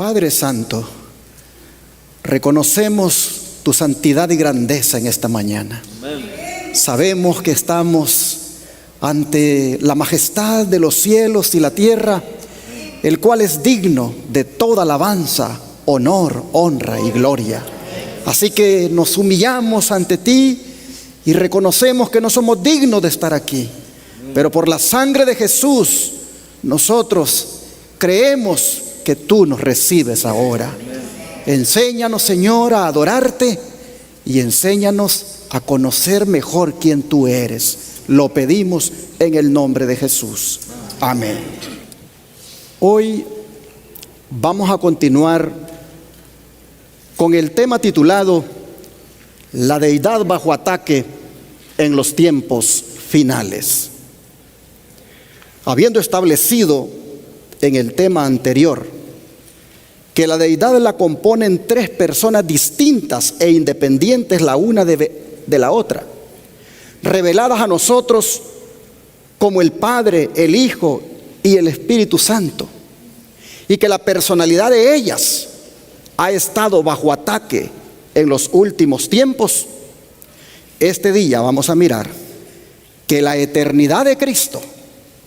Padre Santo, reconocemos tu santidad y grandeza en esta mañana. Amén. Sabemos que estamos ante la majestad de los cielos y la tierra, el cual es digno de toda alabanza, honor, honra y gloria. Así que nos humillamos ante ti y reconocemos que no somos dignos de estar aquí, pero por la sangre de Jesús nosotros creemos que tú nos recibes ahora. Enséñanos, Señor, a adorarte y enséñanos a conocer mejor quién tú eres. Lo pedimos en el nombre de Jesús. Amén. Hoy vamos a continuar con el tema titulado La deidad bajo ataque en los tiempos finales. Habiendo establecido en el tema anterior que la deidad la componen tres personas distintas e independientes la una de la otra, reveladas a nosotros como el Padre, el Hijo y el Espíritu Santo, y que la personalidad de ellas ha estado bajo ataque en los últimos tiempos, este día vamos a mirar que la eternidad de Cristo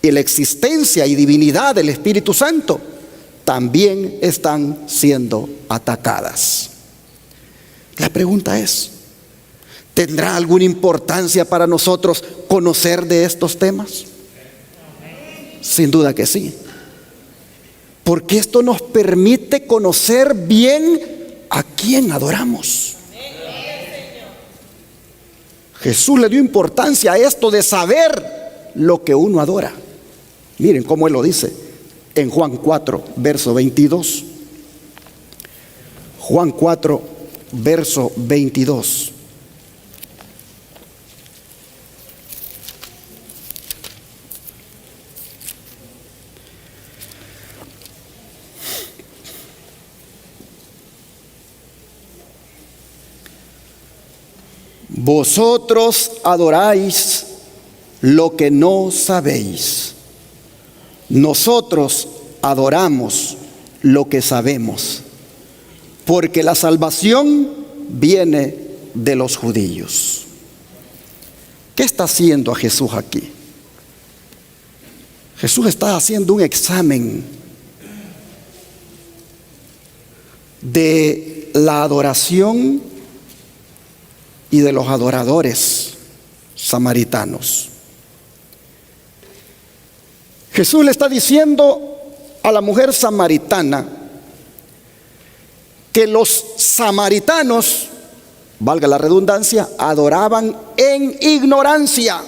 y la existencia y divinidad del Espíritu Santo también están siendo atacadas. La pregunta es, ¿tendrá alguna importancia para nosotros conocer de estos temas? Sin duda que sí, porque esto nos permite conocer bien a quién adoramos. Jesús le dio importancia a esto de saber lo que uno adora. Miren cómo Él lo dice en Juan 4, verso 22. Juan 4, verso 22. Vosotros adoráis lo que no sabéis. Nosotros adoramos lo que sabemos, porque la salvación viene de los judíos. ¿Qué está haciendo a Jesús aquí? Jesús está haciendo un examen de la adoración y de los adoradores samaritanos. Jesús le está diciendo a la mujer samaritana que los samaritanos, valga la redundancia, adoraban en ignorancia.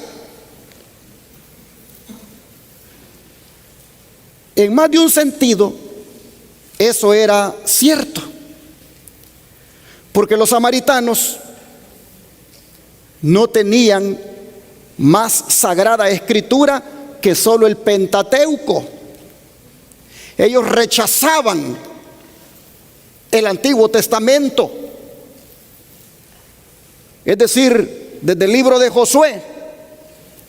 En más de un sentido, eso era cierto, porque los samaritanos no tenían más sagrada escritura que solo el Pentateuco. Ellos rechazaban el Antiguo Testamento, es decir, desde el libro de Josué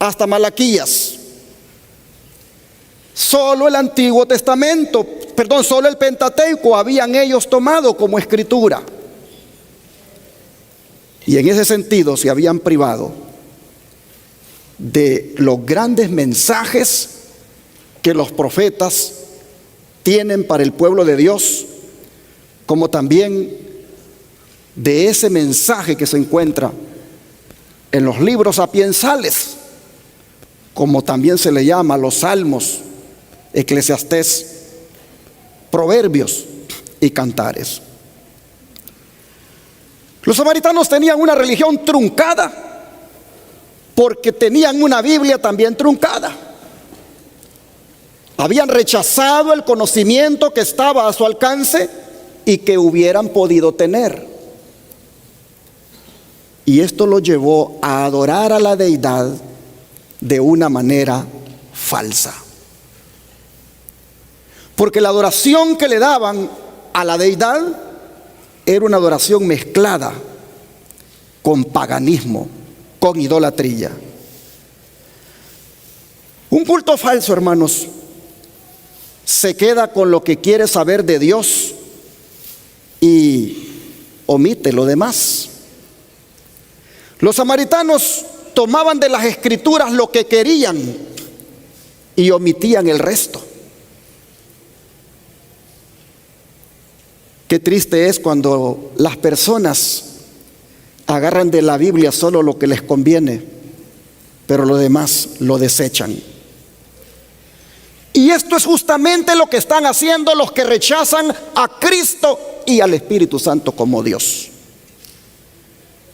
hasta Malaquías. Solo el Antiguo Testamento, solo el Pentateuco habían ellos tomado como escritura. Y en ese sentido se habían privado de los grandes mensajes que los profetas tienen para el pueblo de Dios, como también de ese mensaje que se encuentra en los libros sapiensales, como también se le llama los Salmos, Eclesiastés, Proverbios y Cantares. Los samaritanos tenían una religión truncada porque tenían una Biblia también truncada. Habían rechazado el conocimiento que estaba a su alcance y que hubieran podido tener. Y esto lo llevó a adorar a la deidad de una manera falsa. Porque la adoración que le daban a la deidad era una adoración mezclada con paganismo, con idolatría. Un culto falso, hermanos, se queda con lo que quiere saber de Dios y omite lo demás. Los samaritanos tomaban de las escrituras lo que querían y omitían el resto. Qué triste es cuando las personas agarran de la Biblia solo lo que les conviene, pero lo demás lo desechan. Y esto es justamente lo que están haciendo los que rechazan a Cristo y al Espíritu Santo como Dios.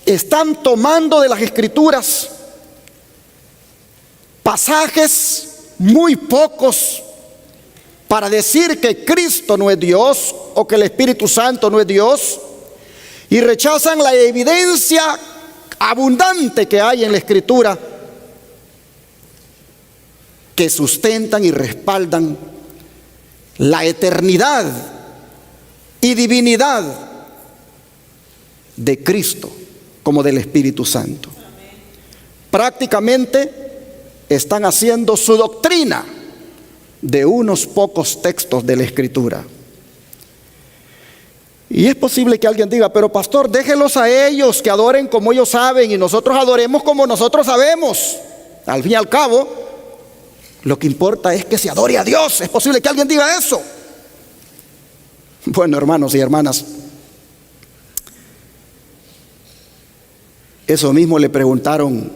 Están tomando de las Escrituras pasajes muy pocos para decir que Cristo no es Dios o que el Espíritu Santo no es Dios, y rechazan la evidencia abundante que hay en la Escritura que sustentan y respaldan la eternidad y divinidad de Cristo como del Espíritu Santo. Prácticamente están haciendo su doctrina de unos pocos textos de la Escritura. Y es posible que alguien diga: pero pastor, déjelos a ellos que adoren como ellos saben y nosotros adoremos como nosotros sabemos. Al fin y al cabo, lo que importa es que se adore a Dios. Es posible que alguien diga eso. Bueno, hermanos y hermanas, eso mismo le preguntaron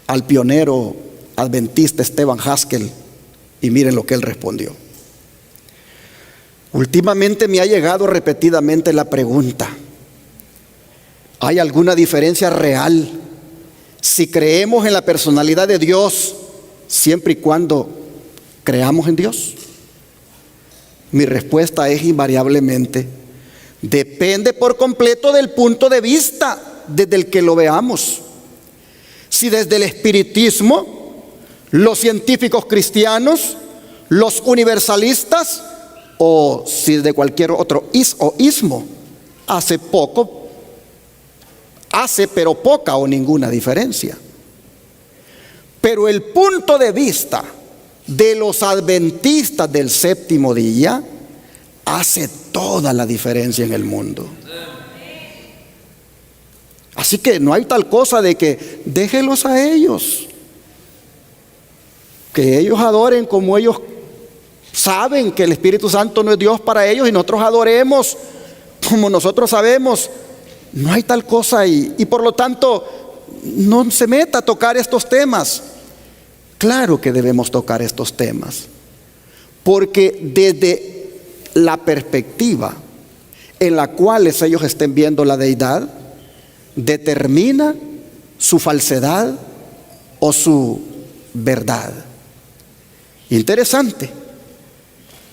al pionero adventista Stephen Haskell, y miren lo que él respondió. Últimamente me ha llegado repetidamente la pregunta: ¿hay alguna diferencia real si creemos en la personalidad de Dios siempre y cuando creamos en Dios? Mi respuesta es invariablemente: depende por completo del punto de vista desde el que lo veamos. Si desde el espiritismo, los científicos cristianos, los universalistas, o si de cualquier otro ismo, hace pero poca o ninguna diferencia. Pero el punto de vista de los adventistas del séptimo día hace toda la diferencia en el mundo. Así que no hay tal cosa de que déjelos a ellos, que ellos adoren como ellos saben, que el Espíritu Santo no es Dios para ellos, y nosotros adoremos como nosotros sabemos. No hay tal cosa ahí, y por lo tanto no se meta a tocar estos temas. Claro que debemos tocar estos temas, porque desde la perspectiva en la cual ellos estén viendo la deidad, determina su falsedad o su verdad. Interesante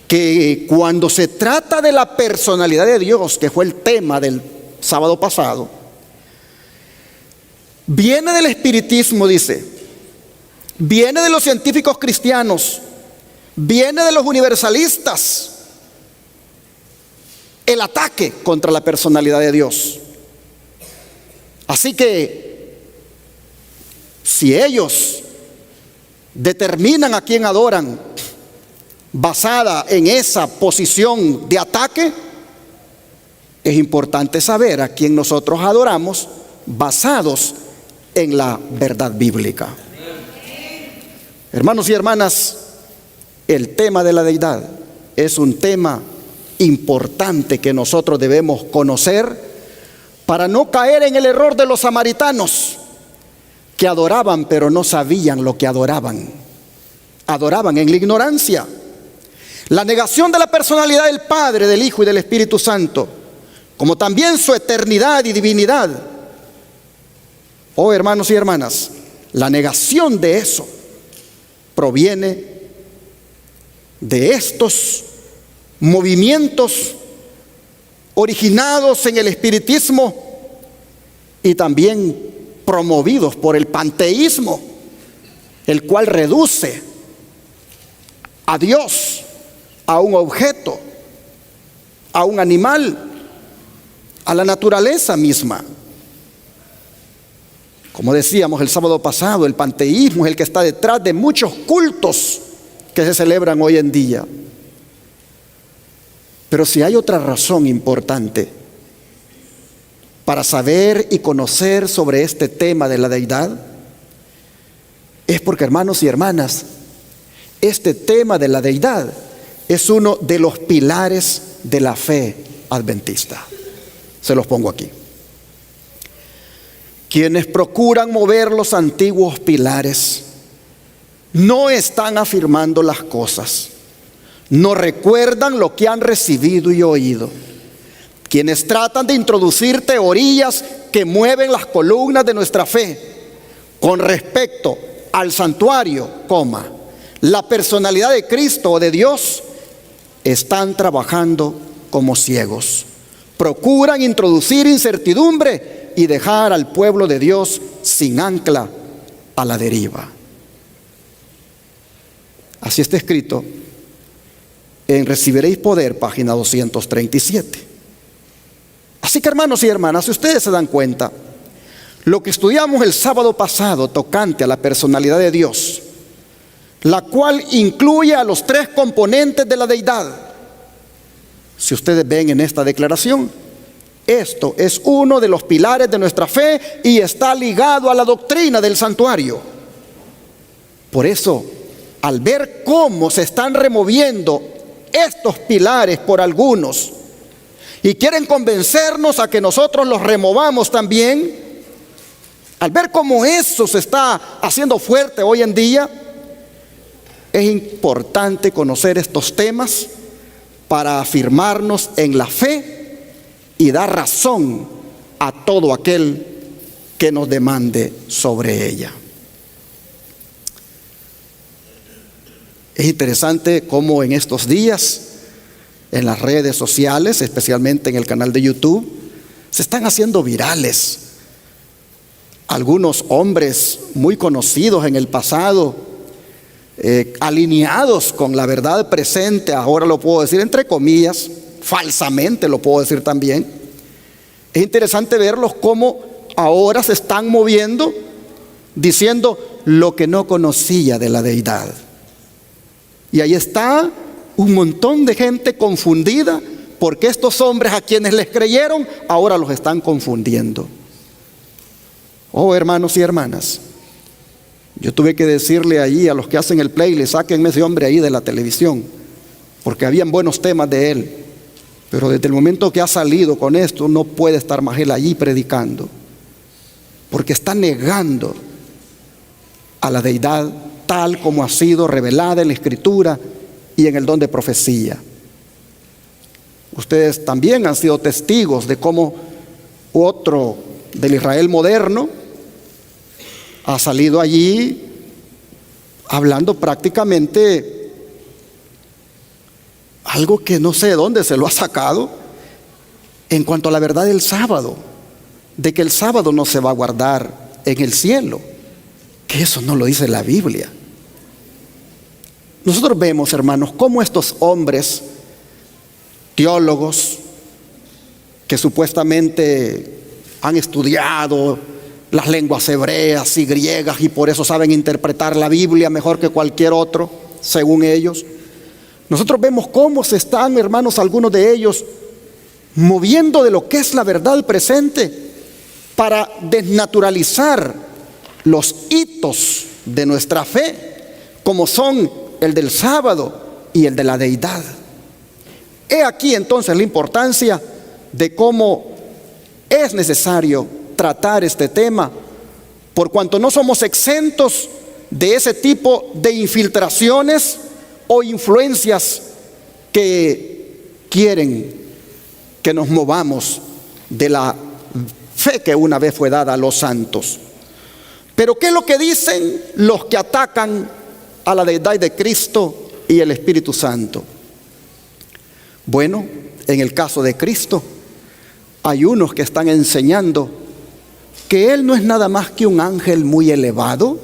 que cuando se trata de la personalidad de Dios, que fue el tema del sábado pasado, viene del espiritismo, dice, viene de los científicos cristianos, viene de los universalistas, el ataque contra la personalidad de Dios. Así que si ellos determinan a quién adoran basada en esa posición de ataque, es importante saber a quién nosotros adoramos basados en la verdad bíblica. Hermanos y hermanas, el tema de la deidad es un tema importante que nosotros debemos conocer para no caer en el error de los samaritanos, que adoraban pero no sabían lo que adoraban. Adoraban en la ignorancia. La negación de la personalidad del Padre, del Hijo y del Espíritu Santo, como también su eternidad y divinidad. Oh, hermanos y hermanas, la negación de eso proviene de estos movimientos originados en el espiritismo y también promovidos por el panteísmo, el cual reduce a Dios a un objeto, a un animal, a la naturaleza misma. Como decíamos el sábado pasado, el panteísmo es el que está detrás de muchos cultos que se celebran hoy en día. Pero si hay otra razón importante para saber y conocer sobre este tema de la deidad, es porque, hermanos y hermanas, este tema de la deidad es uno de los pilares de la fe adventista. Se los pongo aquí. Quienes procuran mover los antiguos pilares no están afirmando las cosas, no recuerdan lo que han recibido y oído. Quienes tratan de introducir teorías que mueven las columnas de nuestra fe con respecto al santuario, la personalidad de Cristo o de Dios, están trabajando como ciegos. Procuran introducir incertidumbre y dejar al pueblo de Dios sin ancla, a la deriva. Así está escrito en Recibiréis Poder, página 237. Así que, hermanos y hermanas, si ustedes se dan cuenta, lo que estudiamos el sábado pasado tocante a la personalidad de Dios, la cual incluye a los tres componentes de la deidad. Si ustedes ven en esta declaración, esto es uno de los pilares de nuestra fe y está ligado a la doctrina del santuario. Por eso, al ver cómo se están removiendo estos pilares por algunos y quieren convencernos a que nosotros los removamos también, al ver cómo eso se está haciendo fuerte hoy en día, es importante conocer estos temas para afirmarnos en la fe y dar razón a todo aquel que nos demande sobre ella. Es interesante cómo en estos días, en las redes sociales, especialmente en el canal de YouTube, se están haciendo virales algunos hombres muy conocidos en el pasado, alineados con la verdad presente, ahora lo puedo decir entre comillas, falsamente lo puedo decir también. Es interesante verlos cómo ahora se están moviendo diciendo lo que no conocía de la deidad. Y ahí está un montón de gente confundida porque estos hombres a quienes les creyeron ahora los están confundiendo. Oh, hermanos y hermanas, yo tuve que decirle allí a los que hacen el playlist, sáquenme ese hombre ahí de la televisión, porque habían buenos temas de él, pero desde el momento que ha salido con esto no puede estar más él allí predicando, porque está negando a la deidad tal como ha sido revelada en la Escritura y en el don de profecía. Ustedes también han sido testigos de cómo otro del Israel moderno ha salido allí hablando prácticamente algo que no sé de dónde se lo ha sacado en cuanto a la verdad del sábado, de que el sábado no se va a guardar en el cielo, que eso no lo dice la Biblia. Nosotros vemos, hermanos, cómo estos hombres teólogos que supuestamente han estudiado las lenguas hebreas y griegas y por eso saben interpretar la Biblia mejor que cualquier otro, según ellos. Nosotros vemos cómo se están, hermanos, algunos de ellos moviendo de lo que es la verdad presente para desnaturalizar los hitos de nuestra fe, como son el del sábado y el de la deidad. He aquí entonces la importancia de cómo es necesario tratar este tema, por cuanto no somos exentos de ese tipo de infiltraciones o influencias que quieren que nos movamos de la fe que una vez fue dada a los santos. Pero ¿qué es lo que dicen los que atacan a la deidad de Cristo y el Espíritu Santo? Bueno, en el caso de Cristo, hay unos que están enseñando que Él no es nada más que un ángel muy elevado,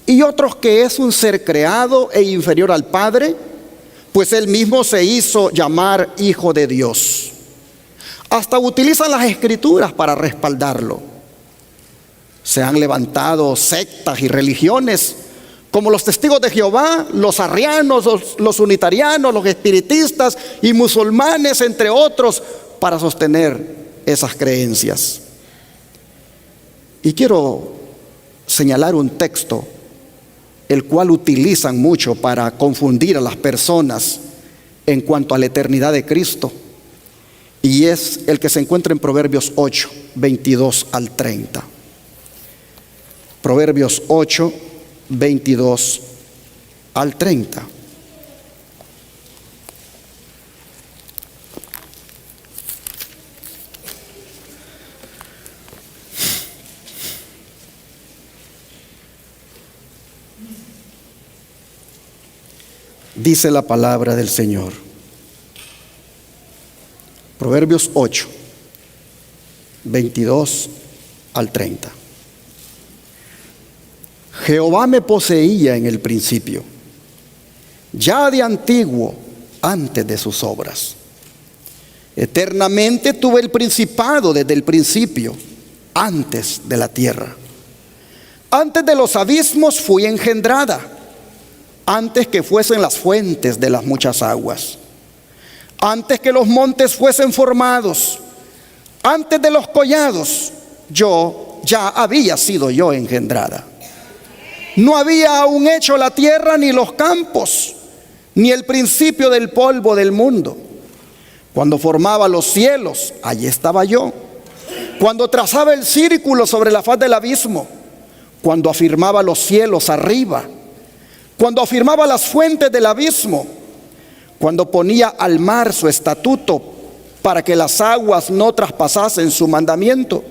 y otros que es un ser creado e inferior al Padre, pues Él mismo se hizo llamar Hijo de Dios. Hasta utilizan las Escrituras para respaldarlo. Se han levantado sectas y religiones como los testigos de Jehová, los arrianos, los unitarianos, los espiritistas y musulmanes, entre otros, para sostener esas creencias. Y quiero señalar un texto, el cual utilizan mucho para confundir a las personas en cuanto a la eternidad de Cristo, y es el que se encuentra en Proverbios 8, 22 al 30. Proverbios 8, 22 al 30. Dice la palabra del Señor. Proverbios 8, 22 al 30. Jehová me poseía en el principio, ya de antiguo, antes de sus obras. Eternamente tuve el principado desde el principio, antes de la tierra. Antes de los abismos fui engendrada, antes que fuesen las fuentes de las muchas aguas. Antes que los montes fuesen formados, antes de los collados, ya había sido yo engendrada. No había aún hecho la tierra ni los campos, ni el principio del polvo del mundo. Cuando formaba los cielos, allí estaba yo. Cuando trazaba el círculo sobre la faz del abismo, cuando afirmaba los cielos arriba, cuando afirmaba las fuentes del abismo, cuando ponía al mar su estatuto para que las aguas no traspasasen su mandamiento,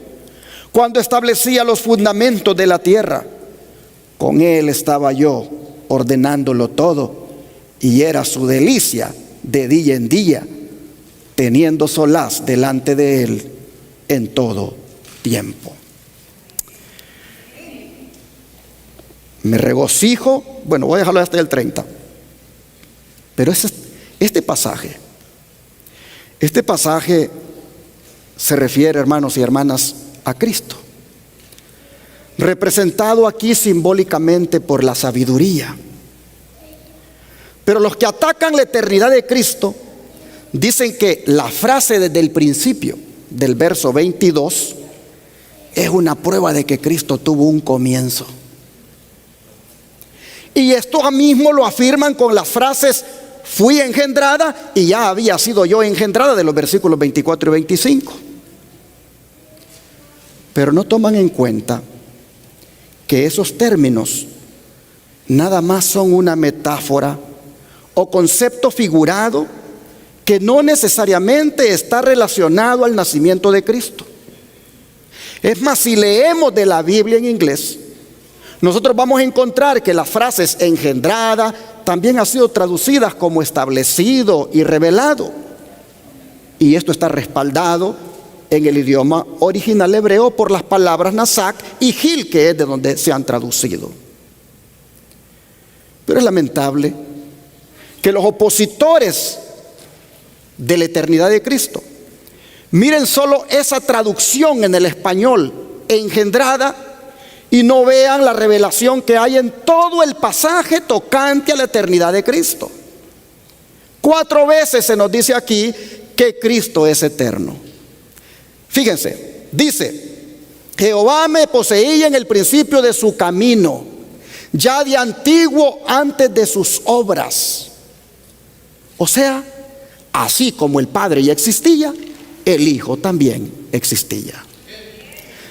cuando establecía los fundamentos de la tierra, con él estaba yo ordenándolo todo, y era su delicia de día en día, teniendo solaz delante de él en todo tiempo. Me regocijo, bueno, voy a dejarlo hasta el 30, pero este pasaje se refiere, hermanos y hermanas, a Cristo, representado aquí simbólicamente por la sabiduría. Pero los que atacan la eternidad de Cristo dicen que la frase desde el principio del verso 22 es una prueba de que Cristo tuvo un comienzo. Y esto mismo lo afirman con las frases fui engendrada y ya había sido yo engendrada, de los versículos 24 y 25. Pero no toman en cuenta que esos términos nada más son una metáfora o concepto figurado que no necesariamente está relacionado al nacimiento de Cristo. Es más, si leemos de la Biblia en inglés, nosotros vamos a encontrar que las frases engendrada también han sido traducidas como establecido y revelado. Y esto está respaldado en el idioma original hebreo por las palabras nasak y gil, que es de donde se han traducido. Pero es lamentable que los opositores de la eternidad de Cristo miren solo esa traducción en el español, engendrada, y no vean la revelación que hay en todo el pasaje tocante a la eternidad de Cristo. 4 veces se nos dice aquí que Cristo es eterno. Fíjense, dice: Jehová me poseía en el principio de su camino, ya de antiguo antes de sus obras. O sea, así como el Padre ya existía, el Hijo también existía.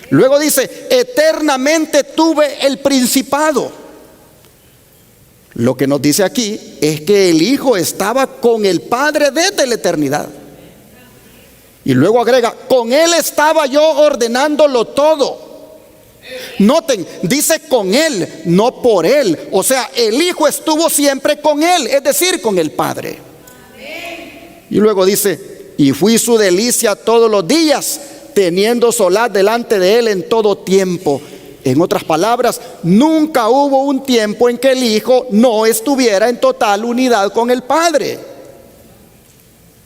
Luego dice: eternamente tuve el principado. Lo que nos dice aquí es que el Hijo estaba con el Padre desde la eternidad. Y luego agrega: con Él estaba yo ordenándolo todo. Noten, dice con Él, no por Él. O sea, el Hijo estuvo siempre con Él, es decir, con el Padre. Y luego dice: y fui su delicia todos los días, teniendo solaz delante de Él en todo tiempo. En otras palabras, nunca hubo un tiempo en que el Hijo no estuviera en total unidad con el Padre.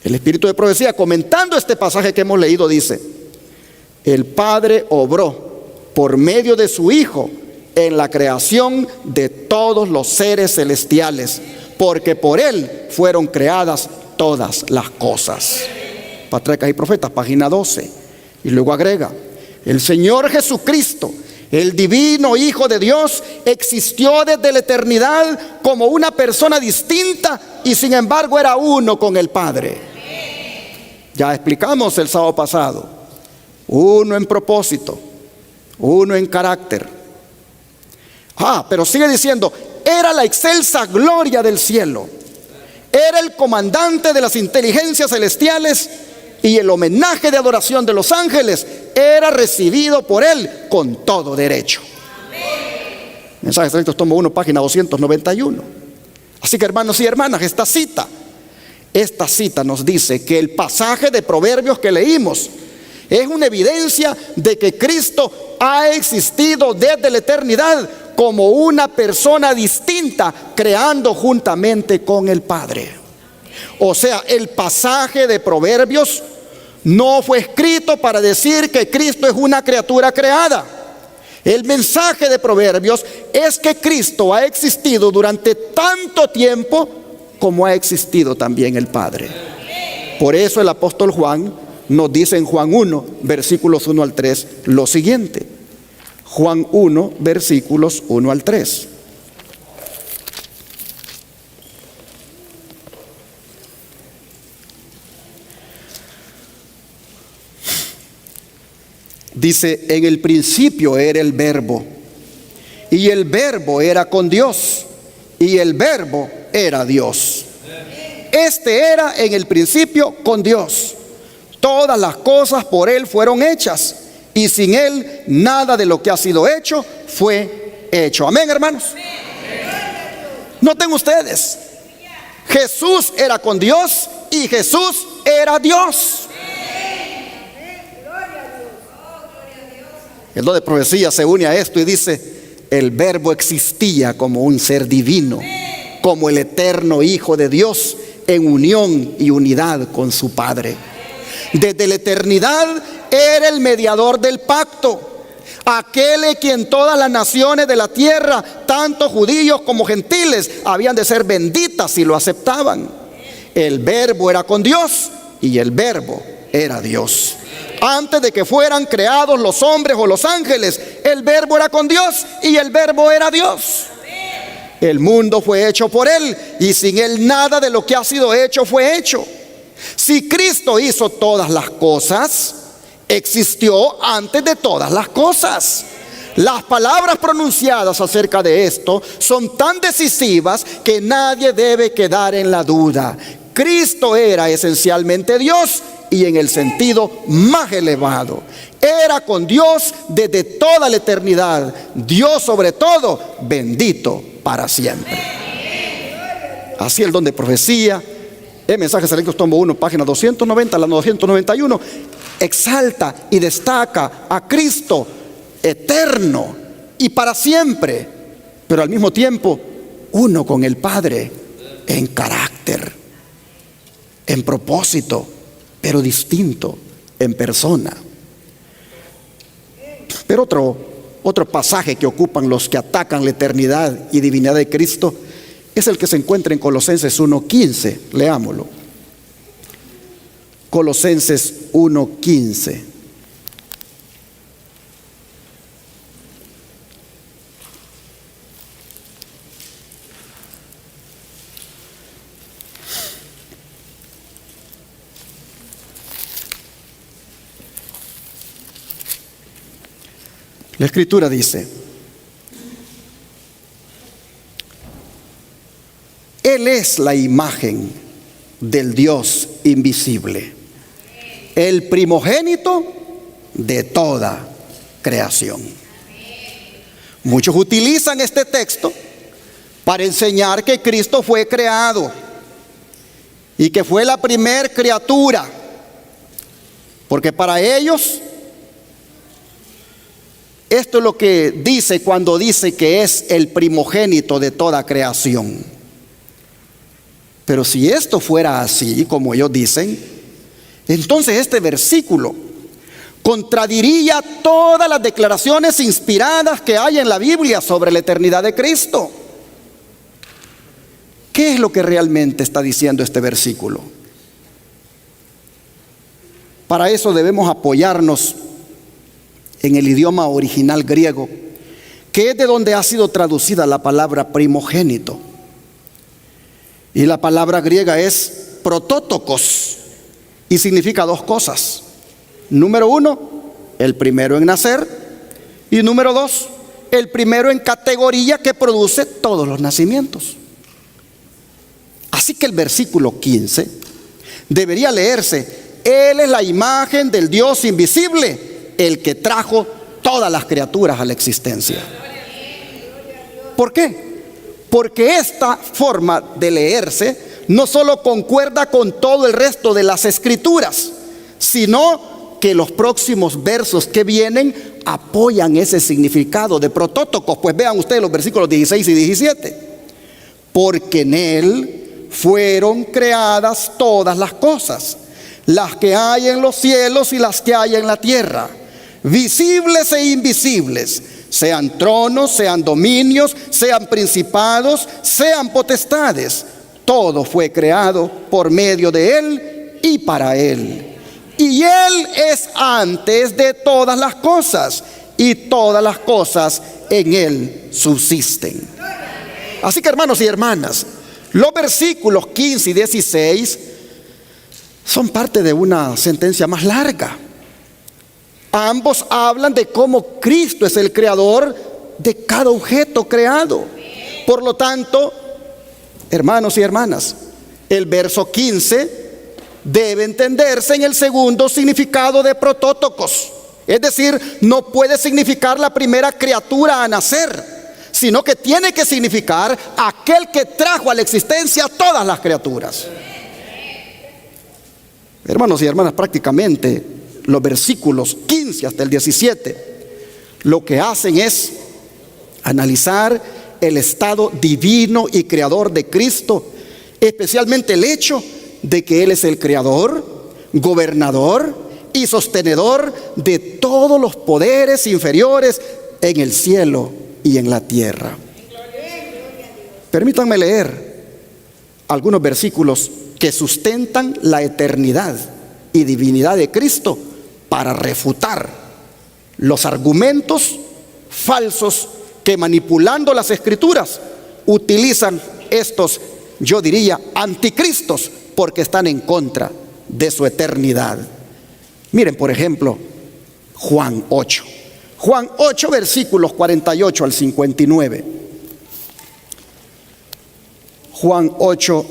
El Espíritu de Profecía, comentando este pasaje que hemos leído, dice: el Padre obró por medio de su Hijo en la creación de todos los seres celestiales, porque por Él fueron creadas todas las cosas. Patriarcas y Profetas, página 12. Y luego agrega: el Señor Jesucristo, el divino Hijo de Dios, existió desde la eternidad como una persona distinta y sin embargo era uno con el Padre. Ya explicamos el sábado pasado: uno en propósito, uno en carácter. Pero sigue diciendo: era la excelsa gloria del cielo, era el comandante de las inteligencias celestiales, y el homenaje de adoración de los ángeles era recibido por Él con todo derecho. Mensajes Selectos, tomo 1, página 291. Así que, hermanos y hermanas, esta cita nos dice que el pasaje de Proverbios que leímos es una evidencia de que Cristo ha existido desde la eternidad como una persona distinta, creando juntamente con el Padre. O sea, el pasaje de Proverbios no fue escrito para decir que Cristo es una criatura creada. El mensaje de Proverbios es que Cristo ha existido durante tanto tiempo como ha existido también el Padre. Por eso el apóstol Juan nos dice en Juan 1, versículos 1 al 3, lo siguiente. Juan 1, versículos 1 al 3. Dice: en el principio era el Verbo, y el Verbo era con Dios, y el Verbo era Dios. Este era en el principio con Dios. Todas las cosas por Él fueron hechas, y sin Él nada de lo que ha sido hecho fue hecho. Amén, hermanos. Noten ustedes, Jesús era con Dios y Jesús era Dios. El don de profecía se une a esto y dice: el Verbo existía como un ser divino, como el eterno Hijo de Dios, en unión y unidad con su Padre. Desde la eternidad era el mediador del pacto, aquel en quien todas las naciones de la tierra, tanto judíos como gentiles, habían de ser benditas si lo aceptaban. El Verbo era con Dios y el Verbo era Dios. Antes de que fueran creados los hombres o los ángeles, el Verbo era con Dios y el Verbo era Dios. El mundo fue hecho por Él, y sin Él nada de lo que ha sido hecho fue hecho. Si Cristo hizo todas las cosas, existió antes de todas las cosas. Las palabras pronunciadas acerca de esto son tan decisivas que nadie debe quedar en la duda. Cristo era esencialmente Dios, y en el sentido más elevado. Era con Dios desde toda la eternidad. Dios sobre todo, bendito para siempre. Así el don de profecía, el Mensajes Selectos, tomo 1, página 290 a la 291, exalta y destaca a Cristo eterno y para siempre, pero al mismo tiempo uno con el Padre en carácter, en propósito, pero distinto en persona. Pero otro pasaje que ocupan los que atacan la eternidad y divinidad de Cristo es el que se encuentra en Colosenses 1:15. Leámoslo. Colosenses 1:15. La Escritura dice: Él es la imagen del Dios invisible, el primogénito de toda creación. Muchos utilizan este texto para enseñar que Cristo fue creado y que fue la primer criatura, porque para ellos esto es lo que dice cuando dice que es el primogénito de toda creación. Pero si esto fuera así, como ellos dicen, entonces este versículo Contradiría todas las declaraciones inspiradas que hay en la Biblia sobre la eternidad de Cristo. ¿Qué es lo que realmente está diciendo este versículo? Para eso debemos apoyarnos en el idioma original griego, que es de donde ha sido traducida la palabra primogénito. Y la palabra griega es protótokos y significa dos cosas. Número uno, el primero en nacer, y número dos, el primero en categoría que produce todos los nacimientos. Así que el versículo 15 debería leerse: Él es la imagen del Dios invisible, el que trajo todas las criaturas a la existencia. ¿Por qué? Porque esta forma de leerse no solo concuerda con todo el resto de las escrituras, sino que los próximos versos que vienen apoyan ese significado de protótocos. Pues vean ustedes los versículos 16 y 17. Porque en Él fueron creadas todas las cosas, las que hay en los cielos y las que hay en la tierra, visibles e invisibles, sean tronos, sean dominios, sean principados, sean potestades. Todo fue creado por medio de Él y para Él. Y Él es antes de todas las cosas, y todas las cosas en Él subsisten. Así que, hermanos y hermanas, los versículos 15 y 16 son parte de una sentencia más larga. Ambos hablan de cómo Cristo es el creador de cada objeto creado. Por lo tanto, hermanos y hermanas, el verso 15 debe entenderse en el segundo significado de protótocos. Es decir, no puede significar la primera criatura a nacer, sino que tiene que significar aquel que trajo a la existencia todas las criaturas. Hermanos y hermanas, prácticamente los versículos 15 hasta el 17 lo que hacen es analizar el estado divino y creador de Cristo, especialmente el hecho de que Él es el creador, gobernador y sostenedor de todos los poderes inferiores en el cielo y en la tierra. Permítanme leer algunos versículos que sustentan la eternidad y divinidad de Cristo para refutar los argumentos falsos que, manipulando las escrituras, utilizan estos, yo diría, anticristos, porque están en contra de su eternidad. Miren, por ejemplo, Juan 8. Juan 8, versículos 48 al 59. Juan 8,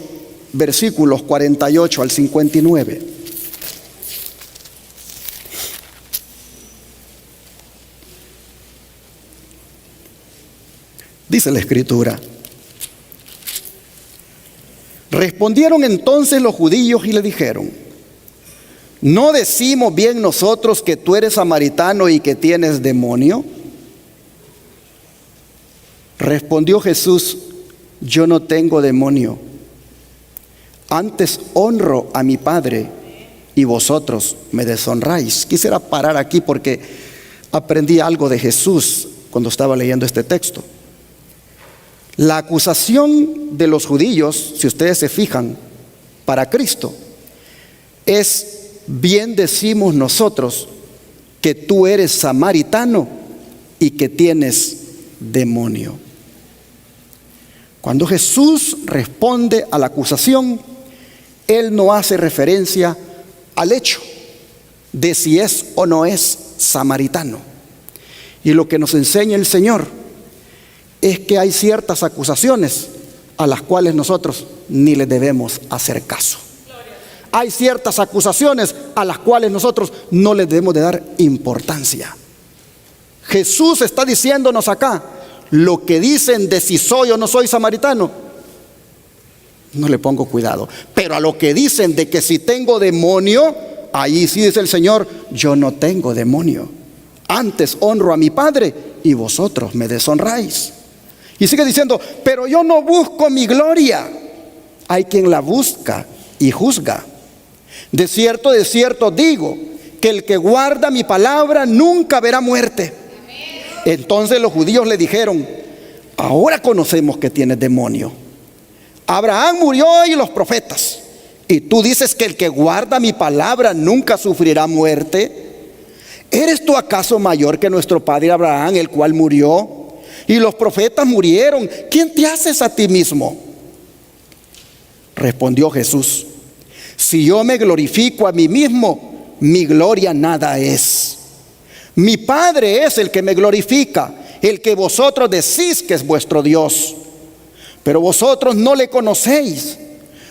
versículos 48 al 59. Dice la Escritura: respondieron entonces los judíos y le dijeron: ¿no decimos bien nosotros que tú eres samaritano y que tienes demonio? Respondió Jesús: yo no tengo demonio, antes honro a mi Padre y vosotros me deshonráis. Quisiera parar aquí porque aprendí algo de Jesús cuando estaba leyendo este texto. La acusación de los judíos, si ustedes se fijan, para Cristo es: bien decimos nosotros que tú eres samaritano y que tienes demonio. Cuando Jesús responde a la acusación, Él no hace referencia al hecho de si es o no es samaritano. Y lo que nos enseña el Señor es que hay ciertas acusaciones a las cuales nosotros ni le debemos hacer caso. Hay ciertas acusaciones a las cuales nosotros no le debemos de dar importancia. Jesús está diciéndonos acá: lo que dicen de si soy o no soy samaritano, no le pongo cuidado. Pero a lo que dicen de que si tengo demonio, ahí sí dice el Señor: yo no tengo demonio, antes honro a mi Padre y vosotros me deshonráis. Y sigue diciendo: pero yo no busco mi gloria, hay quien la busca y juzga. De cierto digo, que el que guarda mi palabra nunca verá muerte. Entonces los judíos le dijeron: ahora conocemos que tienes demonio. Abraham murió y los profetas, y tú dices que el que guarda mi palabra nunca sufrirá muerte. ¿Eres tú acaso mayor que nuestro padre Abraham, el cual murió, y los profetas murieron? ¿Quién te haces a ti mismo? Respondió Jesús: si yo me glorifico a mí mismo, mi gloria nada es. Mi Padre es el que me glorifica, el que vosotros decís que es vuestro Dios. Pero vosotros no le conocéis,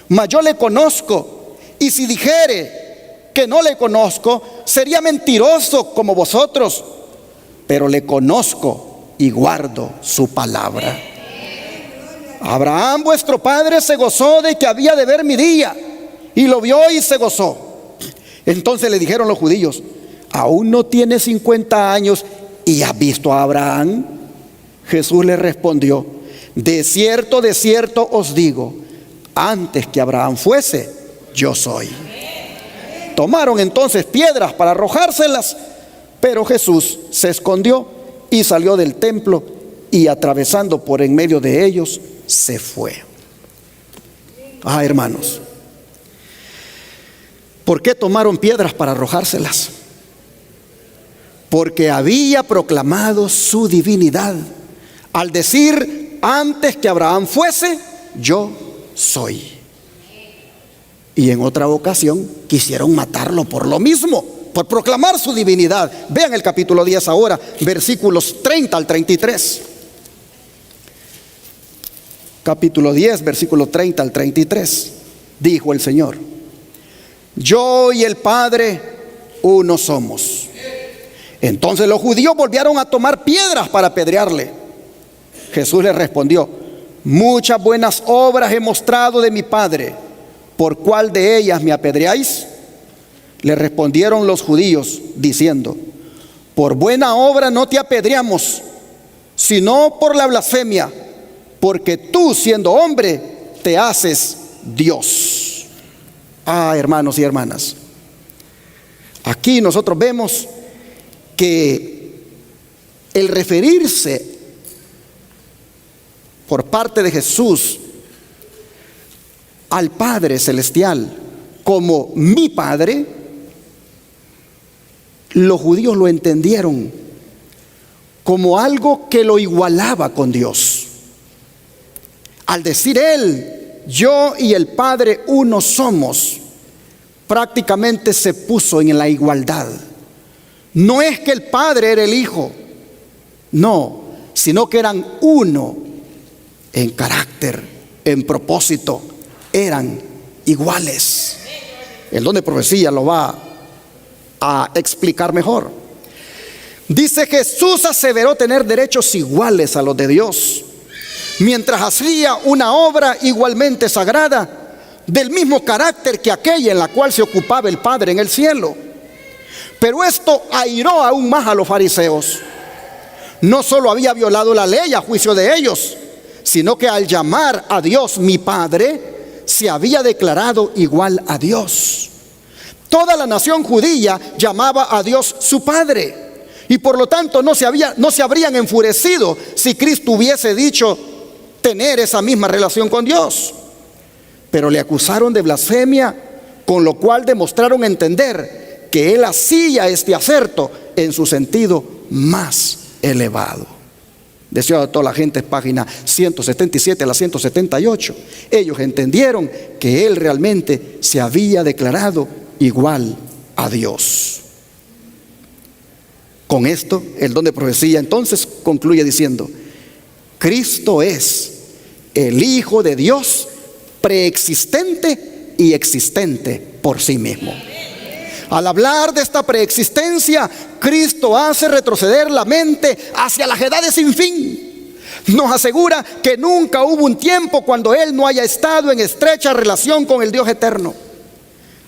mas yo le conozco. Y si dijere que no le conozco, sería mentiroso como vosotros. Pero le conozco y guardo su palabra. Abraham vuestro padre se gozó de que había de ver mi día, y lo vio y se gozó. Entonces le dijeron los judíos: ¿aún no tienes 50 años y has visto a Abraham? Jesús le respondió: de cierto os digo, antes que Abraham fuese, yo soy. Tomaron entonces piedras para arrojárselas, pero Jesús se escondió y salió del templo, y atravesando por en medio de ellos, se fue. Hermanos, ¿por qué tomaron piedras para arrojárselas? Porque había proclamado su divinidad al decir: antes que Abraham fuese, yo soy. Y en otra ocasión quisieron matarlo por lo mismo, por proclamar su divinidad. Vean el capítulo 10 ahora, versículos 30 al 33. Capítulo 10, versículo 30 al 33. Dijo el Señor: yo y el Padre uno somos. Entonces los judíos volvieron a tomar piedras para apedrearle. Jesús les respondió: muchas buenas obras he mostrado de mi Padre, ¿por cuál de ellas me apedreáis? Le respondieron los judíos diciendo: por buena obra no te apedreamos, sino por la blasfemia, porque tú, siendo hombre, te haces Dios. Hermanos y hermanas, aquí nosotros vemos que el referirse por parte de Jesús al Padre Celestial como mi Padre, los judíos lo entendieron como algo que lo igualaba con Dios. Al decir él: yo y el Padre uno somos, prácticamente se puso en la igualdad. No es que el Padre era el Hijo, no, sino que eran uno en carácter, en propósito, eran iguales. El don de profecía lo va a explicar mejor. Dice: Jesús aseveró tener derechos iguales a los de Dios, mientras hacía una obra igualmente sagrada, del mismo carácter que aquella en la cual se ocupaba el Padre en el cielo. Pero esto airó aún más a los fariseos. No solo había violado la ley a juicio de ellos, sino que al llamar a Dios mi Padre, se había declarado igual a Dios. Toda la nación judía llamaba a Dios su Padre, y por lo tanto no se habrían enfurecido si Cristo hubiese dicho tener esa misma relación con Dios. Pero le acusaron de blasfemia, con lo cual demostraron entender que él hacía este acerto en su sentido más elevado. Deseo a toda la gente, página 177 a la 178. Ellos entendieron que él realmente se había declarado igual a Dios. Con esto, el don de profecía entonces concluye diciendo: Cristo es el Hijo de Dios, preexistente y existente por sí mismo. Al hablar de esta preexistencia, Cristo hace retroceder la mente hacia las edades sin fin. Nos asegura que nunca hubo un tiempo cuando Él no haya estado en estrecha relación con el Dios eterno.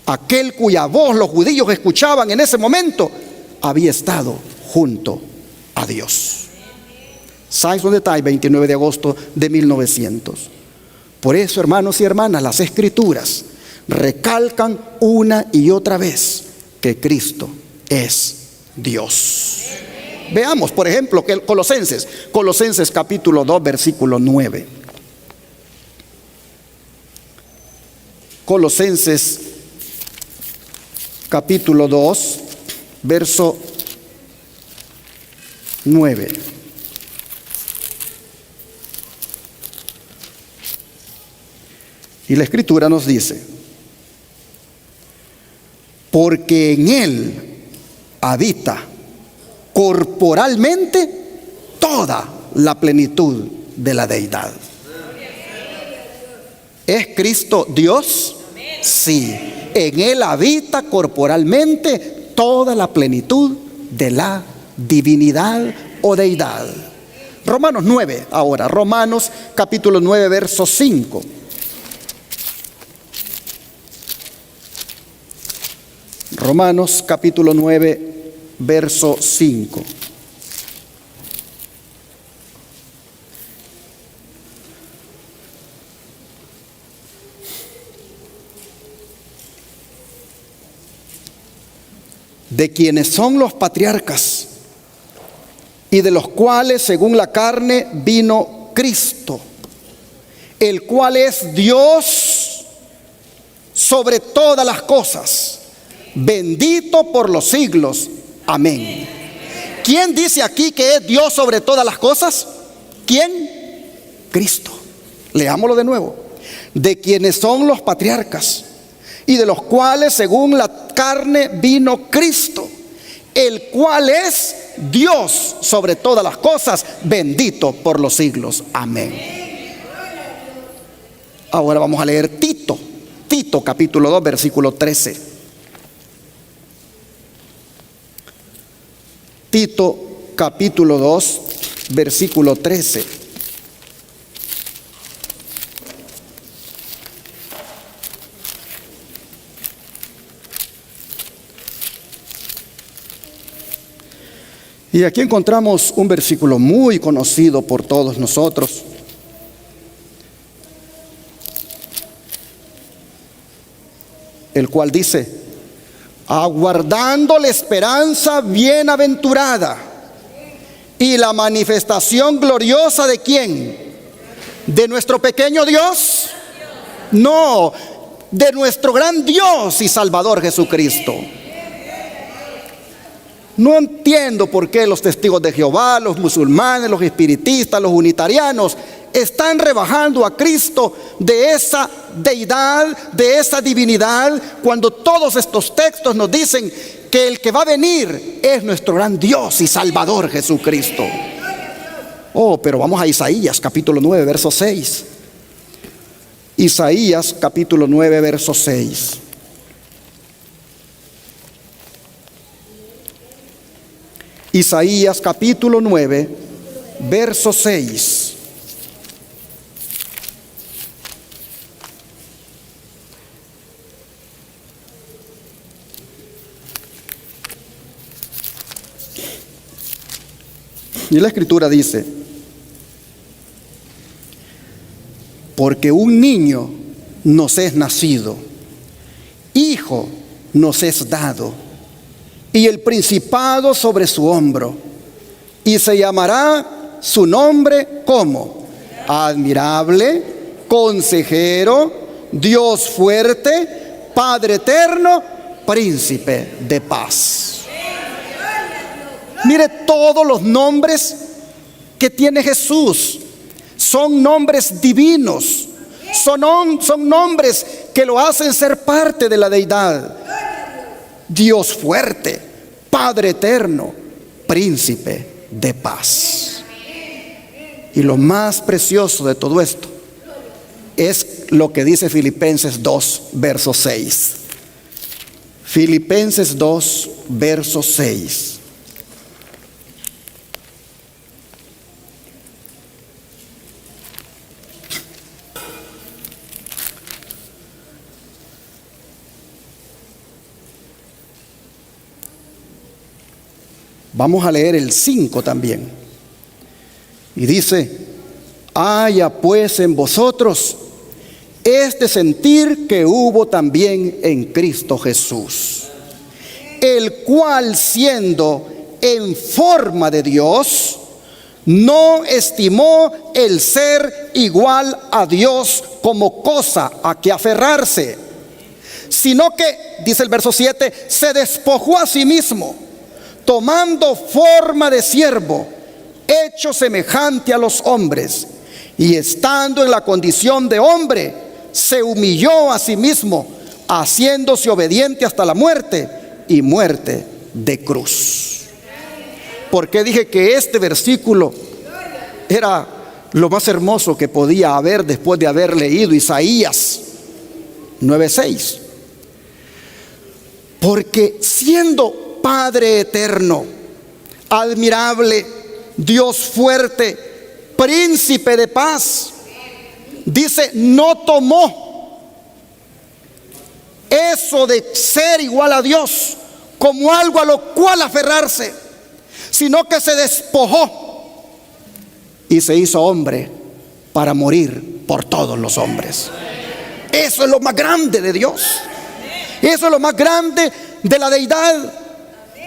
Aquel cuya voz los judíos escuchaban en ese momento había estado junto a Dios. Science on the Time, 29 de agosto de 1900. Por eso, hermanos y hermanas, las Escrituras recalcan una y otra vez que Cristo es Dios. Veamos, por ejemplo, que Colosenses capítulo 2, versículo 9. Colosenses capítulo 2, verso 9. Y la Escritura nos dice: porque en Él habita corporalmente toda la plenitud de la deidad. ¿Es Cristo Dios? Sí. En Él habita corporalmente toda la plenitud de la divinidad o deidad. Romanos 9, ahora, Romanos capítulo 9, verso 5. Romanos capítulo 9, verso 5. De quienes son los patriarcas y de los cuales según la carne vino Cristo, el cual es Dios sobre todas las cosas, bendito por los siglos. Amén. ¿Quién dice aquí que es Dios sobre todas las cosas? ¿Quién? Cristo. Leámoslo de nuevo. De quienes son los patriarcas y de los cuales según la carne vino Cristo, el cual es Dios sobre todas las cosas, bendito por los siglos. Amén. Ahora vamos a leer Tito capítulo 2, versículo 13. Tito capítulo 2, versículo 13. Y aquí encontramos un versículo muy conocido por todos nosotros. El cual dice: aguardando la esperanza bienaventurada y la manifestación gloriosa ¿de quién? ¿De nuestro pequeño Dios? No, de nuestro gran Dios y Salvador Jesucristo. No entiendo por qué los testigos de Jehová, los musulmanes, los espiritistas, los unitarianos están rebajando a Cristo de esa deidad, de esa divinidad, cuando todos estos textos nos dicen que el que va a venir es nuestro gran Dios y Salvador Jesucristo. Oh, pero vamos a Isaías capítulo 9, verso 6. Isaías capítulo 9, verso 6. Isaías capítulo 9, verso 6. Y la Escritura dice: porque un niño nos es nacido, hijo nos es dado, y el principado sobre su hombro, y se llamará su nombre como admirable, consejero, Dios fuerte, Padre eterno, príncipe de paz. Mire, todos los nombres que tiene Jesús son nombres divinos, son nombres que lo hacen ser parte de la deidad. Dios fuerte, Padre eterno, príncipe de paz. Y lo más precioso de todo esto es lo que dice Filipenses 2, verso 6. Filipenses 2, verso 6. Vamos a leer el 5 también. Y dice: haya pues en vosotros este sentir que hubo también en Cristo Jesús, el cual siendo en forma de Dios, no estimó el ser igual a Dios como cosa a que aferrarse, sino que, dice el verso 7, se despojó a sí mismo, tomando forma de siervo, hecho semejante a los hombres, y estando en la condición de hombre, se humilló a sí mismo, haciéndose obediente hasta la muerte, y muerte de cruz. ¿Por qué dije que este versículo era lo más hermoso que podía haber después de haber leído Isaías 9:6? Porque siendo Padre eterno, admirable, Dios fuerte, príncipe de paz, dice, no tomó eso de ser igual a Dios como algo a lo cual aferrarse, sino que se despojó y se hizo hombre para morir por todos los hombres. Eso es lo más grande de Dios. Eso es lo más grande de la deidad,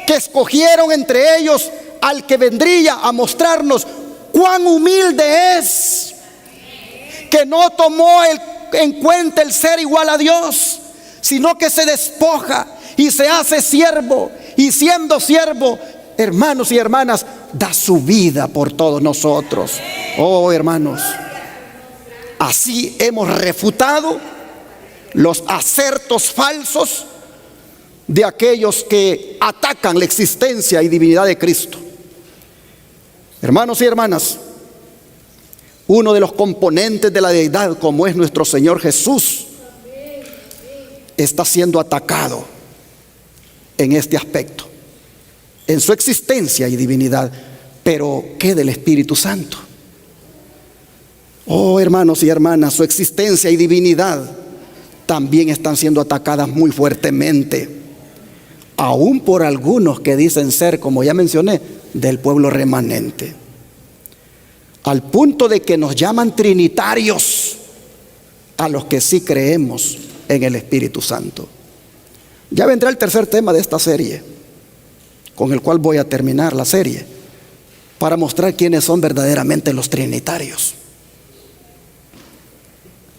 que escogieron entre ellos al que vendría a mostrarnos cuán humilde es, que no tomó en cuenta el ser igual a Dios, sino que se despoja y se hace siervo, y siendo siervo, hermanos y hermanas, da su vida por todos nosotros. Oh, hermanos, así hemos refutado los asertos falsos de aquellos que atacan la existencia y divinidad de Cristo. Hermanos y hermanas, uno de los componentes de la deidad, como es nuestro Señor Jesús, está siendo atacado en este aspecto, en su existencia y divinidad. Pero ¿qué del Espíritu Santo? Oh, hermanos y hermanas, su existencia y divinidad también están siendo atacadas muy fuertemente, aún por algunos que dicen ser, como ya mencioné, del pueblo remanente, al punto de que nos llaman trinitarios a los que sí creemos en el Espíritu Santo. Ya vendrá el tercer tema de esta serie, con el cual voy a terminar la serie, para mostrar quiénes son verdaderamente los trinitarios.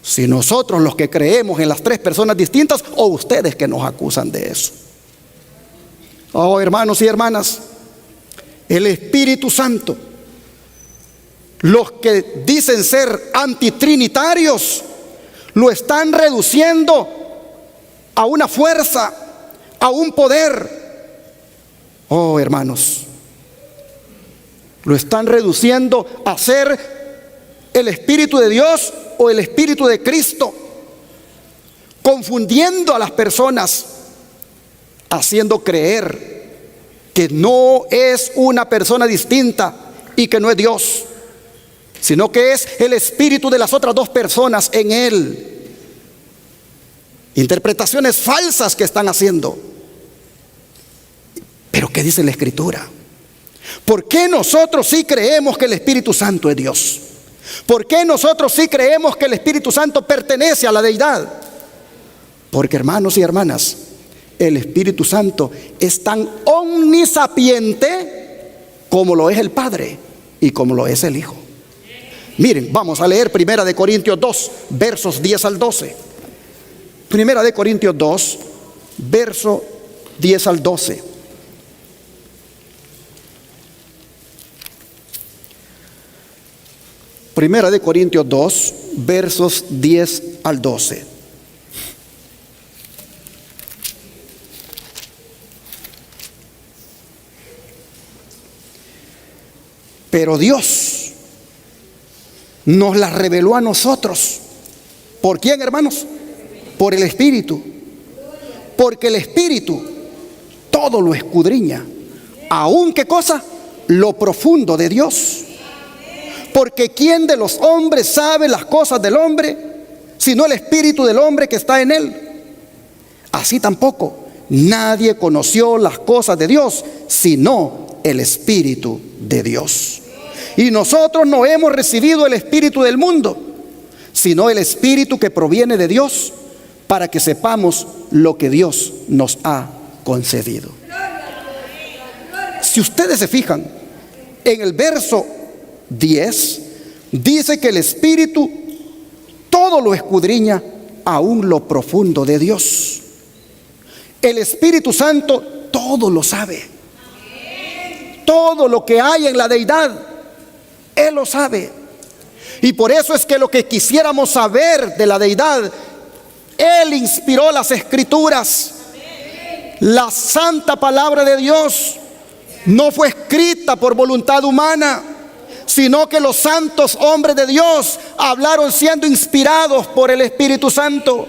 Si nosotros los que creemos en las tres personas distintas, o ustedes que nos acusan de eso. Oh, hermanos y hermanas, el Espíritu Santo, los que dicen ser antitrinitarios, lo están reduciendo a una fuerza, a un poder. Oh, hermanos, lo están reduciendo a ser el Espíritu de Dios o el Espíritu de Cristo, confundiendo a las personas, haciendo creer que no es una persona distinta y que no es Dios, sino que es el espíritu de las otras dos personas en él. Interpretaciones falsas que están haciendo. Pero ¿qué dice la Escritura? ¿Por qué nosotros sí creemos que el Espíritu Santo es Dios? ¿Por qué nosotros sí creemos que el Espíritu Santo pertenece a la deidad? Porque, hermanos y hermanas, el Espíritu Santo es tan omnisapiente como lo es el Padre y como lo es el Hijo. Miren, vamos a leer 1 Corintios 2, versos 10 al 12. 1 Corintios 2, verso 10 al 12. Primera de Corintios 2, versos 10 al 12. Pero Dios nos las reveló a nosotros. ¿Por quién, hermanos? Por el Espíritu. Porque el Espíritu todo lo escudriña, aun qué cosa, lo profundo de Dios. Porque ¿quién de los hombres sabe las cosas del hombre, sino el espíritu del hombre que está en él? Así tampoco nadie conoció las cosas de Dios, sino el Espíritu de Dios. Y nosotros no hemos recibido el espíritu del mundo, sino el Espíritu que proviene de Dios, para que sepamos lo que Dios nos ha concedido. Si ustedes se fijan, en el verso 10 dice que el Espíritu todo lo escudriña, aún lo profundo de Dios. El Espíritu Santo todo lo sabe. Todo lo que hay en la deidad, Él lo sabe. Y por eso es que lo que quisiéramos saber de la deidad, Él inspiró las Escrituras. La santa palabra de Dios no fue escrita por voluntad humana, sino que los santos hombres de Dios hablaron siendo inspirados por el Espíritu Santo.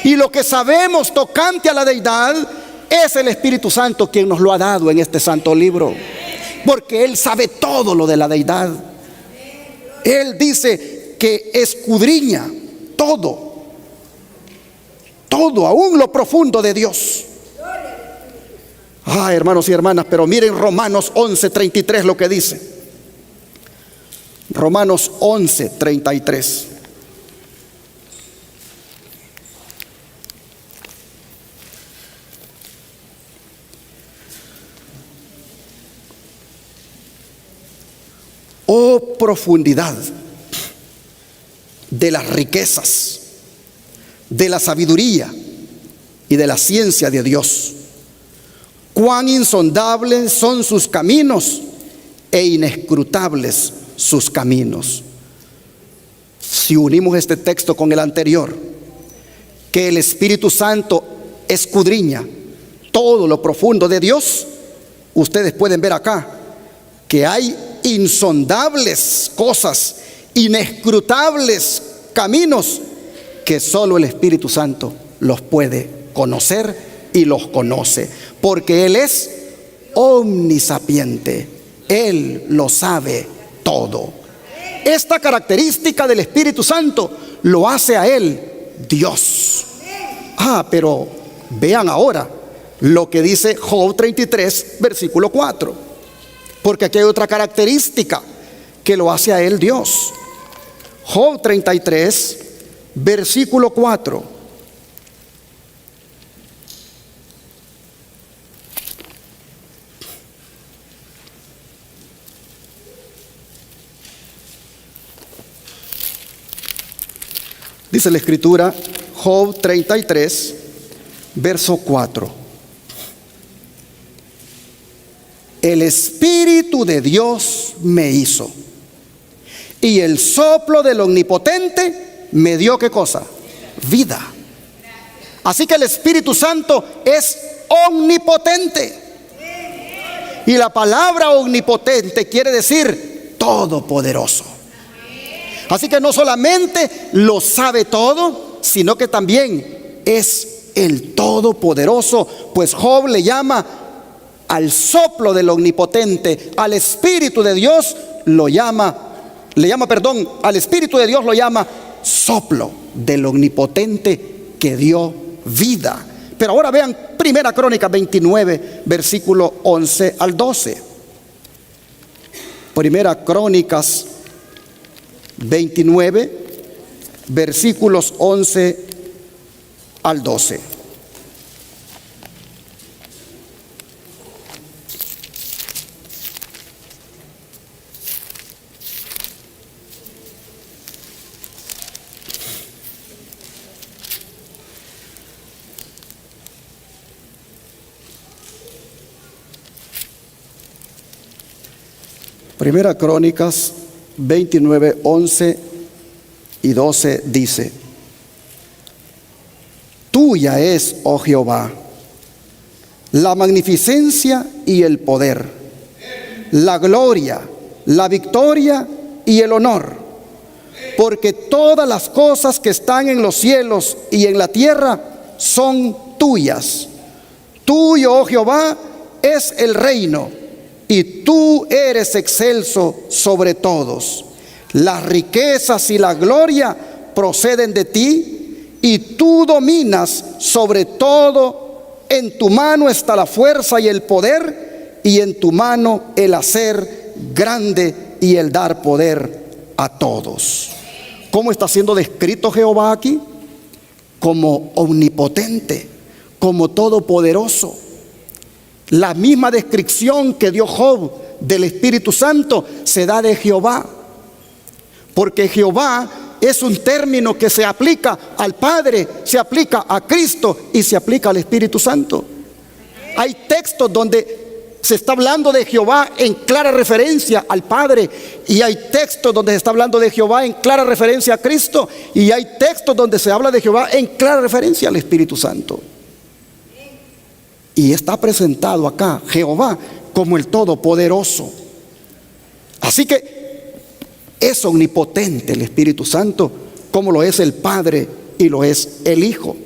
Y lo que sabemos tocante a la deidad es el Espíritu Santo quien nos lo ha dado en este santo libro, porque Él sabe todo lo de la deidad. Él dice que escudriña todo, aún lo profundo de Dios. Hermanos y hermanas, pero miren Romanos 11:33 lo que dice. Romanos 11:33. Oh profundidad de las riquezas, de la sabiduría y de la ciencia de Dios. Cuán insondables son sus caminos e inescrutables sus caminos. Si unimos este texto con el anterior, que el Espíritu Santo escudriña todo lo profundo de Dios, ustedes pueden ver acá que hay insondables cosas, inescrutables caminos que solo el Espíritu Santo los puede conocer y los conoce, porque Él es omnisapiente. Él lo sabe todo. Esta característica del Espíritu Santo lo hace a Él Dios. Pero vean ahora lo que dice Job 33, versículo 4. Porque aquí hay otra característica que lo hace a Él Dios. Job 33, versículo 4. Dice la Escritura, Job 33, verso 4. El Espíritu de Dios me hizo, y el soplo del Omnipotente me dio, ¿qué cosa? Vida. Así que el Espíritu Santo es omnipotente. Y la palabra omnipotente quiere decir todopoderoso. Así que no solamente lo sabe todo, sino que también es el todopoderoso. Pues Job le llama al soplo del Omnipotente, al Espíritu de Dios al Espíritu de Dios lo llama soplo del Omnipotente que dio vida. Pero ahora vean 1 Crónicas 29, versículo 11 al 12. 1 Crónicas 29, versículos 11 al 12. Primera Crónicas 29, 11 y 12 dice: Tuya es, oh Jehová, la magnificencia y el poder, la gloria, la victoria y el honor, porque todas las cosas que están en los cielos y en la tierra son tuyas. Tuyo, oh Jehová, es el reino, y tú eres excelso sobre todos. Las riquezas y la gloria proceden de ti, y tú dominas sobre todo. En tu mano está la fuerza y el poder, y en tu mano el hacer grande y el dar poder a todos. ¿Cómo está siendo descrito Jehová aquí? Como omnipotente, como todopoderoso. La misma descripción que dio Job del Espíritu Santo se da de Jehová, porque Jehová es un término que se aplica al Padre, se aplica a Cristo y se aplica al Espíritu Santo. Hay textos donde se está hablando de Jehová en clara referencia al Padre, y hay textos donde se está hablando de Jehová en clara referencia a Cristo, y hay textos donde se habla de Jehová en clara referencia al Espíritu Santo. Y está presentado acá Jehová como el Todopoderoso. Así que es omnipotente el Espíritu Santo, como lo es el Padre y lo es el Hijo.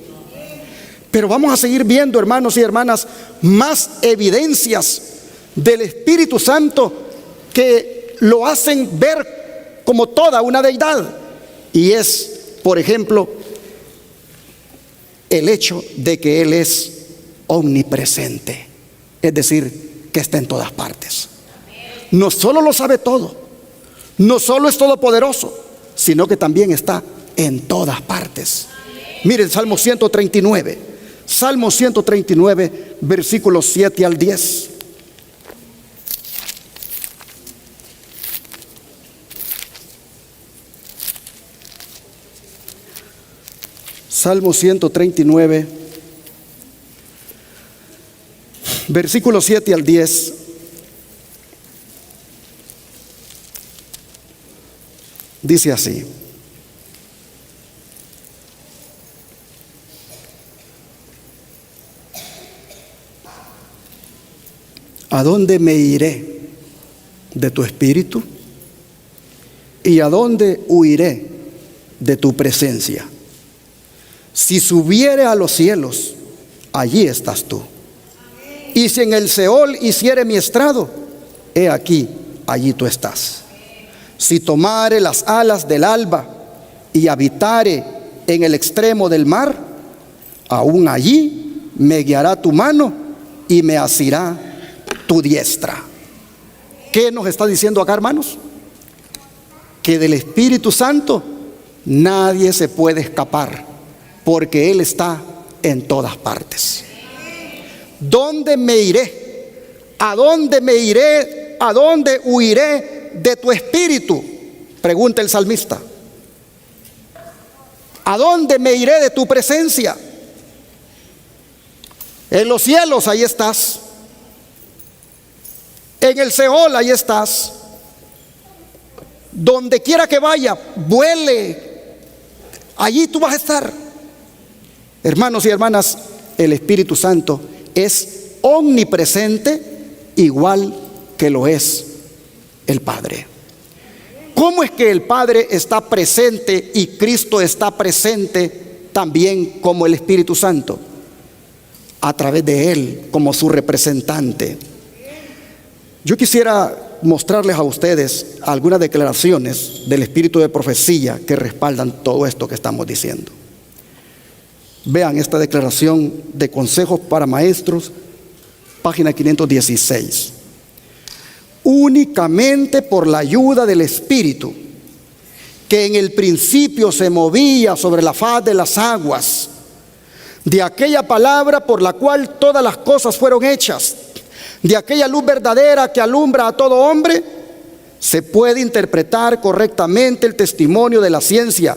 Pero vamos a seguir viendo, hermanos y hermanas, más evidencias del Espíritu Santo que lo hacen ver como toda una deidad. Y es, por ejemplo, el hecho de que Él es omnipresente, es decir, que está en todas partes. No solo lo sabe todo, no solo es todopoderoso, sino que también está en todas partes. Miren Salmo 139, Salmo 139, versículos 7 al 10. Salmo 139, versículos 7 al 10. Dice así: ¿a dónde me iré de tu espíritu? ¿Y a dónde huiré de tu presencia? Si subiere a los cielos, allí estás tú. Y si en el Seol hiciere mi estrado, he aquí, allí tú estás. Si tomare las alas del alba y habitare en el extremo del mar, aún allí me guiará tu mano y me asirá tu diestra. ¿Qué nos está diciendo acá, hermanos? Que del Espíritu Santo nadie se puede escapar, porque Él está en todas partes. ¿Dónde me iré? ¿A dónde me iré? ¿A dónde huiré de tu espíritu? Pregunta el salmista. ¿A dónde me iré de tu presencia? En los cielos, ahí estás. En el Seol, ahí estás. Donde quiera que vaya, vuele, allí tú vas a estar. Hermanos y hermanas, el Espíritu Santo es omnipresente, igual que lo es el Padre. ¿Cómo es que el Padre está presente y Cristo está presente también como el Espíritu Santo? A través de Él, como su representante. Yo quisiera mostrarles a ustedes algunas declaraciones del espíritu de profecía que respaldan todo esto que estamos diciendo. Vean esta declaración de Consejos para Maestros, página 516. Únicamente por la ayuda del Espíritu, que en el principio se movía sobre la faz de las aguas, de aquella palabra por la cual todas las cosas fueron hechas, de aquella luz verdadera que alumbra a todo hombre, se puede interpretar correctamente el testimonio de la ciencia.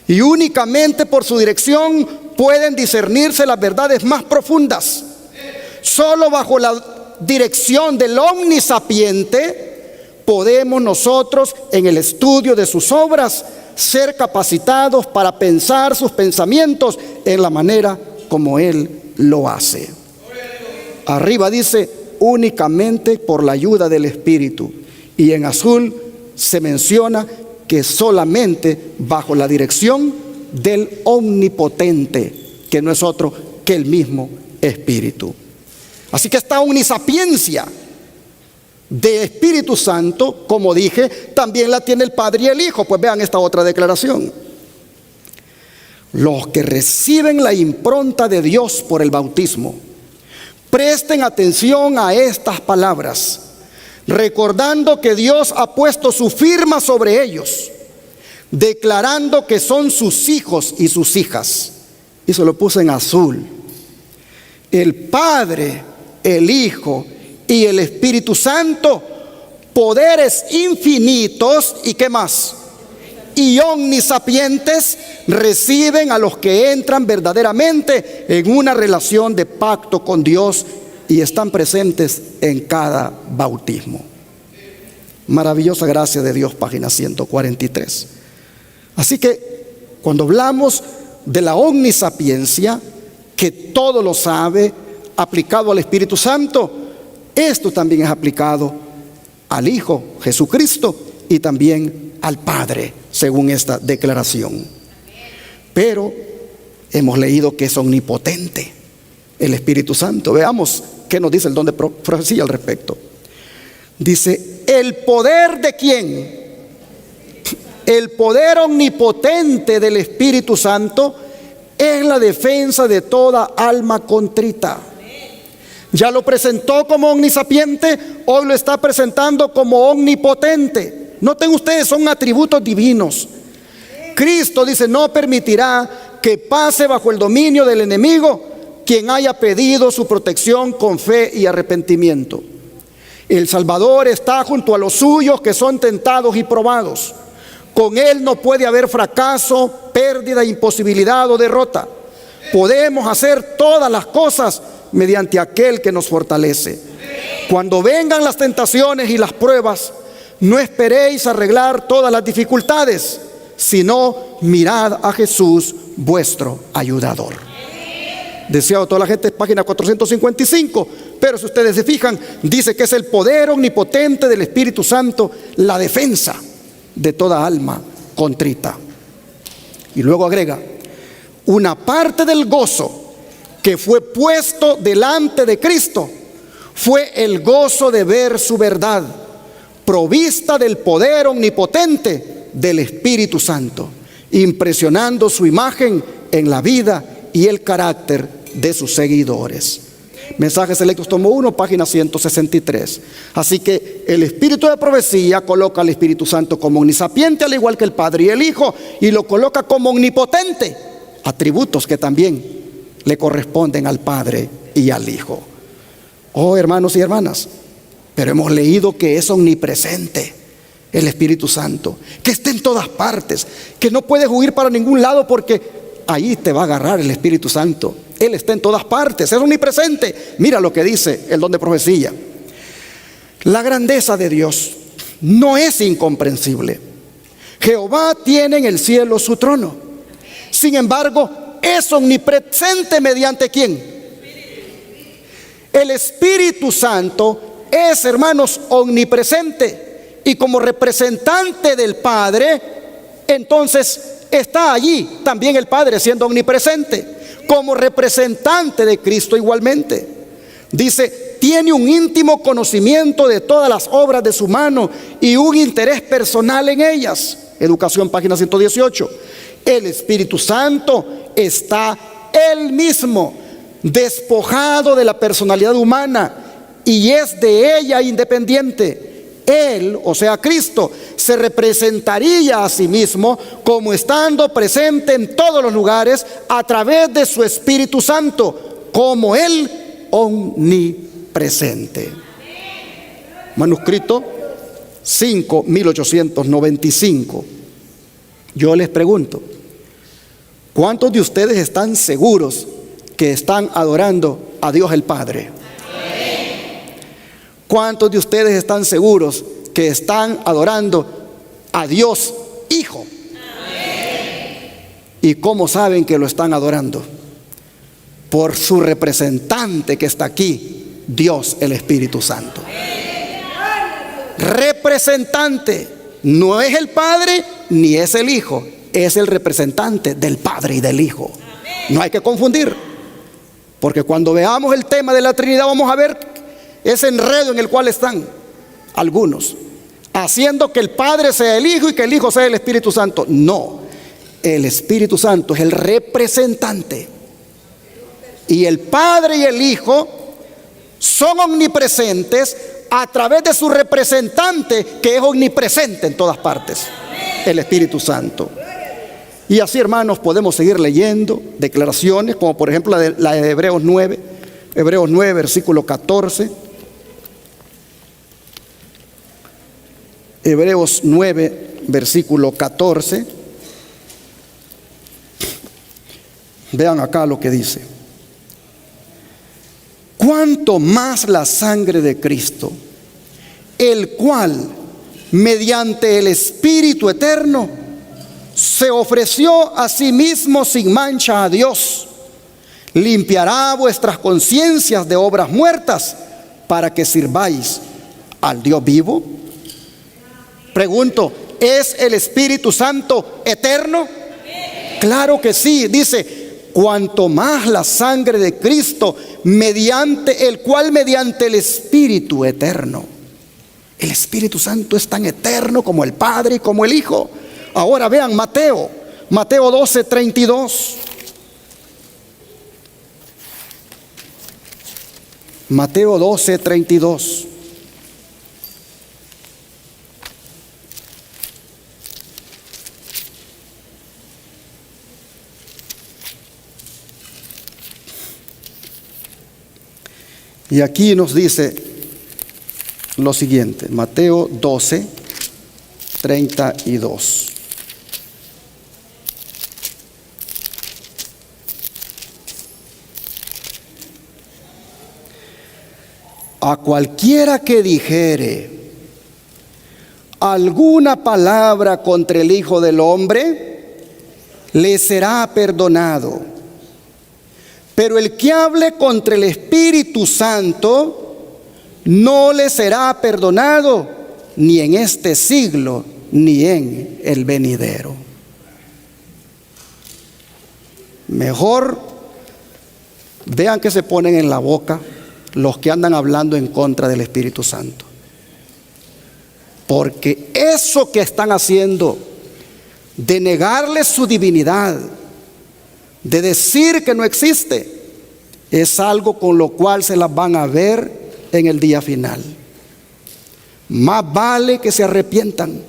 Y únicamente por su dirección pueden discernirse las verdades más profundas. Solo bajo la dirección del omnisapiente podemos nosotros, en el estudio de sus obras, ser capacitados para pensar sus pensamientos en la manera como Él lo hace. Arriba dice únicamente por la ayuda del Espíritu, y en azul se menciona que solamente bajo la dirección del omnipotente, que no es otro que el mismo Espíritu. Así que esta omnisapiencia de Espíritu Santo, como dije, también la tiene el Padre y el Hijo. Pues vean esta otra declaración: los que reciben la impronta de Dios por el bautismo, presten atención a estas palabras, recordando que Dios ha puesto su firma sobre ellos, declarando que son sus hijos y sus hijas. Y se lo puse en azul. El Padre el Hijo y el Espíritu Santo, poderes infinitos y ¿qué más? Y omnisapientes, reciben a los que entran verdaderamente en una relación de pacto con Dios y están presentes en cada bautismo. Maravillosa gracia de Dios, página 143. Así que cuando hablamos de la omnisapiencia, que todo lo sabe, aplicado al Espíritu Santo, esto también es aplicado al Hijo Jesucristo y también al Padre, según esta declaración. Pero hemos leído que es omnipotente el Espíritu Santo. Veamos qué nos dice el don de profecía al respecto. Dice, ¿el poder de quién? El poder omnipotente del Espíritu Santo es la defensa de toda alma contrita. Ya lo presentó como omnisapiente, hoy lo está presentando como omnipotente. Noten ustedes, son atributos divinos. Cristo dice, no permitirá que pase bajo el dominio del enemigo quien haya pedido su protección con fe y arrepentimiento. El Salvador está junto a los suyos que son tentados y probados. Con Él no puede haber fracaso, pérdida, imposibilidad o derrota. Podemos hacer todas las cosas mediante aquel que nos fortalece. Cuando vengan las tentaciones y las pruebas, no esperéis arreglar todas las dificultades, sino mirad a Jesús, vuestro ayudador. Deseado toda la gente, página 455. Pero si ustedes se fijan, dice que es el poder omnipotente del Espíritu Santo, la defensa de toda alma contrita. Y luego agrega, una parte del gozo que fue puesto delante de Cristo fue el gozo de ver su verdad, provista del poder omnipotente del Espíritu Santo, impresionando su imagen en la vida y el carácter de sus seguidores. Mensajes Selectos, tomo 1, página 163. Así que el espíritu de profecía coloca al Espíritu Santo como omnisapiente, al igual que el Padre y el Hijo, y lo coloca como omnipotente, atributos que también le corresponden al Padre y al Hijo. Oh, hermanos y hermanas, pero hemos leído que es omnipresente el Espíritu Santo, que está en todas partes, que no puedes huir para ningún lado porque ahí te va a agarrar el Espíritu Santo. Él está en todas partes, es omnipresente. Mira lo que dice el don de profecía. La grandeza de Dios no es incomprensible. Jehová tiene en el cielo su trono. Sin embargo, es omnipresente mediante ¿quién? El Espíritu Santo es, hermanos, omnipresente. Y como representante del Padre, entonces está allí también el Padre siendo omnipresente. Como representante de Cristo igualmente. Dice, tiene un íntimo conocimiento de todas las obras de su mano y un interés personal en ellas. Educación, página 118. El Espíritu Santo está Él mismo despojado de la personalidad humana y es de ella independiente. Él, o sea Cristo, se representaría a sí mismo como estando presente en todos los lugares a través de su Espíritu Santo, como Él omnipresente. Manuscrito 5, 1895. Yo les pregunto, ¿cuántos de ustedes están seguros que están adorando a Dios el Padre? ¿Cuántos de ustedes están seguros que están adorando a Dios Hijo? ¿Y cómo saben que lo están adorando? Por su representante que está aquí, Dios el Espíritu Santo. Representante, no es el Padre ni es el Hijo, es el representante del Padre y del Hijo. No hay que confundir, porque cuando veamos el tema de la Trinidad vamos a ver ese enredo en el cual están algunos, haciendo que el Padre sea el Hijo y que el Hijo sea el Espíritu Santo. No, el Espíritu Santo es el representante y el Padre y el Hijo son omnipresentes a través de su representante, que es omnipresente en todas partes, el Espíritu Santo. Y así, hermanos, podemos seguir leyendo declaraciones como por ejemplo la de Hebreos 9, Hebreos 9, versículo 14. Hebreos 9, versículo 14. Vean acá lo que dice. Cuanto más la sangre de Cristo, el cual, mediante el Espíritu eterno, se ofreció a sí mismo sin mancha a Dios, limpiará vuestras conciencias de obras muertas para que sirváis al Dios vivo. Pregunto, ¿es el Espíritu Santo eterno? Claro que sí. Dice, cuanto más la sangre de Cristo, mediante el Espíritu eterno. El Espíritu Santo es tan eterno como el Padre y como el Hijo. Ahora vean Mateo 12, 32. Mateo 12, 32. Y aquí nos dice lo siguiente, Mateo 12, 32. A cualquiera que dijere alguna palabra contra el Hijo del Hombre, le será perdonado. Pero el que hable contra el Espíritu Santo, no le será perdonado, ni en este siglo, ni en el venidero. Mejor vean que se ponen en la boca los que andan hablando en contra del Espíritu Santo. Porque eso que están haciendo, de negarle su divinidad, de decir que no existe, es algo con lo cual se las van a ver en el día final. Más vale que se arrepientan,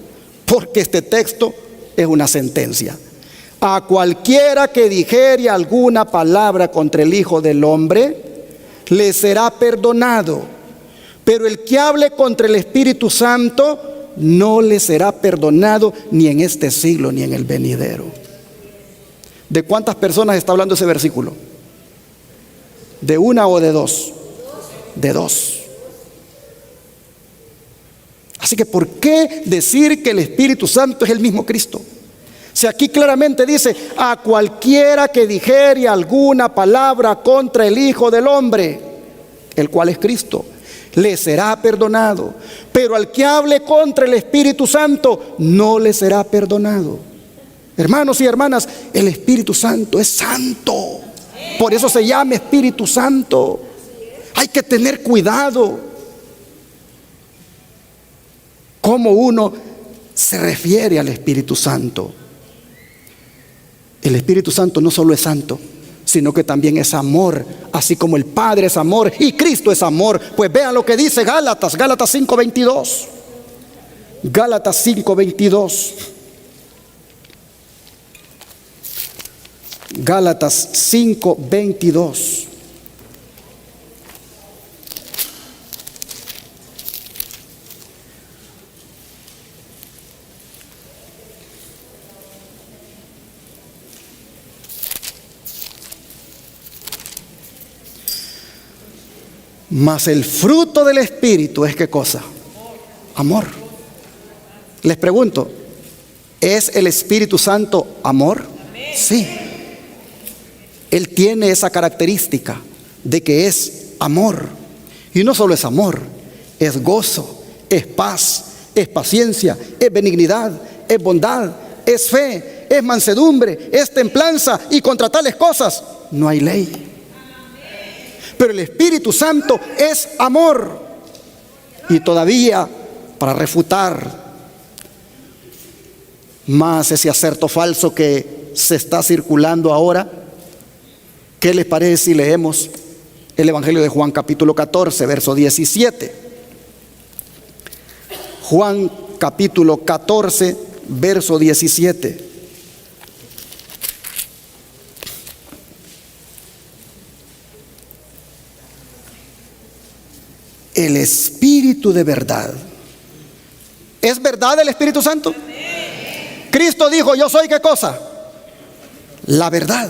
porque este texto es una sentencia. A cualquiera que dijere alguna palabra contra el Hijo del Hombre, le será perdonado. Pero el que hable contra el Espíritu Santo, no le será perdonado, ni en este siglo, ni en el venidero. ¿De cuántas personas está hablando ese versículo? ¿De una o de dos? De dos. Así que ¿por qué decir que el Espíritu Santo es el mismo Cristo? Si aquí claramente dice, a cualquiera que dijere alguna palabra contra el Hijo del Hombre, el cual es Cristo, le será perdonado. Pero al que hable contra el Espíritu Santo, no le será perdonado. Hermanos y hermanas, el Espíritu Santo es santo. Por eso se llama Espíritu Santo. Hay que tener cuidado cómo uno se refiere al Espíritu Santo. El Espíritu Santo no solo es santo, sino que también es amor, así como el Padre es amor y Cristo es amor. Pues vean lo que dice Gálatas 5:22. Gálatas 5:22. Gálatas 5:22. Mas el fruto del Espíritu es ¿qué cosa? Amor. Les pregunto, ¿es el Espíritu Santo amor? Sí. Él tiene esa característica de que es amor. Y no solo es amor, es gozo, es paz, es paciencia, es benignidad, es bondad, es fe, es mansedumbre, es templanza, y contra tales cosas no hay ley. Pero el Espíritu Santo es amor. Y todavía, para refutar más ese acerto falso que se está circulando ahora, ¿qué les parece si leemos el Evangelio de Juan capítulo 14, verso 17? Juan capítulo 14, verso 17. el Espíritu de verdad. ¿Es verdad el Espíritu Santo? Cristo dijo, yo soy ¿qué cosa? La verdad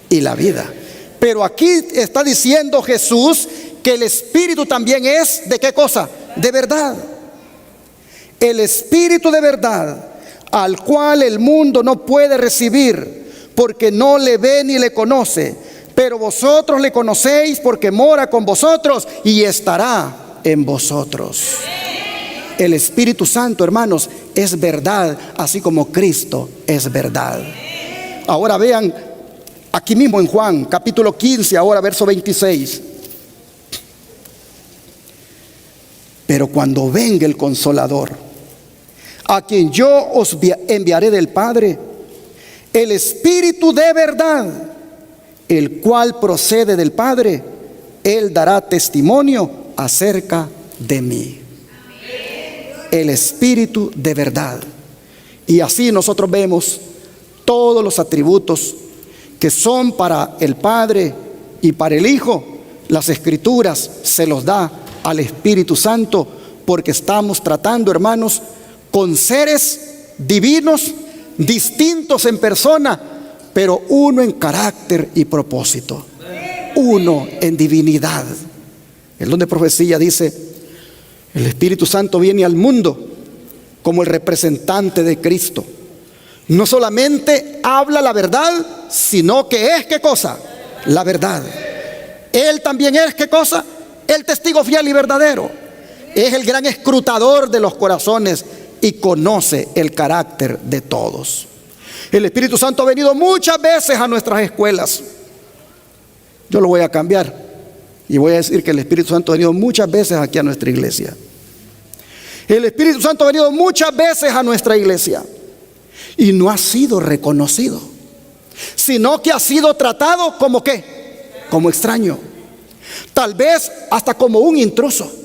y la vida. Pero aquí está diciendo Jesús que el Espíritu también es ¿de qué cosa? De verdad. El Espíritu de verdad, al cual el mundo no puede recibir, porque no le ve ni le conoce, pero vosotros le conocéis porque mora con vosotros y estará en vosotros. El Espíritu Santo, hermanos, es verdad, así como Cristo es verdad. Ahora vean, aquí mismo en Juan, capítulo 15, ahora verso 26. Pero cuando venga el Consolador, a quien yo os enviaré del Padre, el Espíritu de verdad, el cual procede del Padre, Él dará testimonio acerca de mí. El Espíritu de verdad. Y así nosotros vemos todos los atributos que son para el Padre y para el Hijo. Las Escrituras se los da al Espíritu Santo, porque estamos tratando, hermanos, con seres divinos, distintos en persona, pero uno en carácter y propósito, uno en divinidad. El don de profecía dice: el Espíritu Santo viene al mundo como el representante de Cristo. No solamente habla la verdad, sino que es ¿qué cosa? La verdad. Él también es ¿qué cosa? El testigo fiel y verdadero. Es el gran escrutador de los corazones y conoce el carácter de todos. El Espíritu Santo ha venido muchas veces a nuestras escuelas. Yo lo voy a cambiar y voy a decir que el Espíritu Santo ha venido muchas veces aquí a nuestra iglesia. El Espíritu Santo ha venido muchas veces a nuestra iglesia y no ha sido reconocido, sino que ha sido tratado como ¿qué? Como extraño, tal vez hasta como un intruso.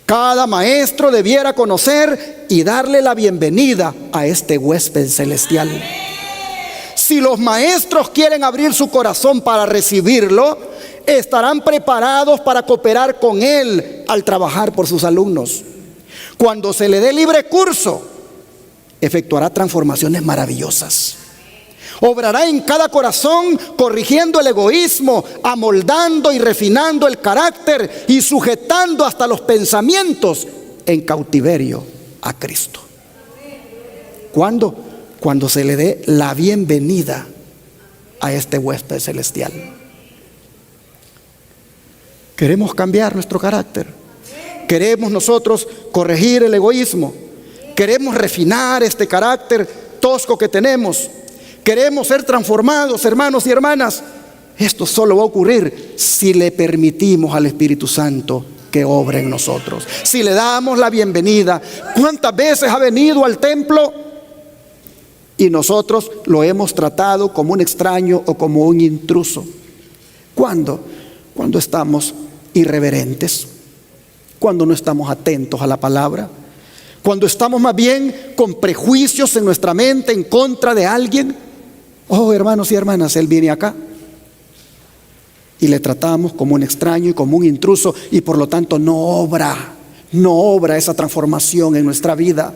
Cada maestro debiera conocer y darle la bienvenida a este huésped celestial. Si los maestros quieren abrir su corazón para recibirlo, estarán preparados para cooperar con él al trabajar por sus alumnos. Cuando se le dé libre curso, efectuará transformaciones maravillosas. Obrará en cada corazón, corrigiendo el egoísmo, amoldando y refinando el carácter y sujetando hasta los pensamientos en cautiverio a Cristo. ¿Cuándo? Cuando se le dé la bienvenida a este huésped celestial. Queremos cambiar nuestro carácter. Queremos nosotros corregir el egoísmo. Queremos refinar este carácter tosco que tenemos. Queremos ser transformados, hermanos y hermanas. Esto solo va a ocurrir si le permitimos al Espíritu Santo que obre en nosotros, si le damos la bienvenida. ¿Cuántas veces ha venido al templo y nosotros lo hemos tratado como un extraño o como un intruso? ¿Cuándo? Cuando estamos irreverentes, cuando no estamos atentos a la palabra, cuando estamos más bien con prejuicios en nuestra mente en contra de alguien. Oh, hermanos y hermanas, él viene acá y le tratamos como un extraño y como un intruso, y por lo tanto no obra esa transformación en nuestra vida.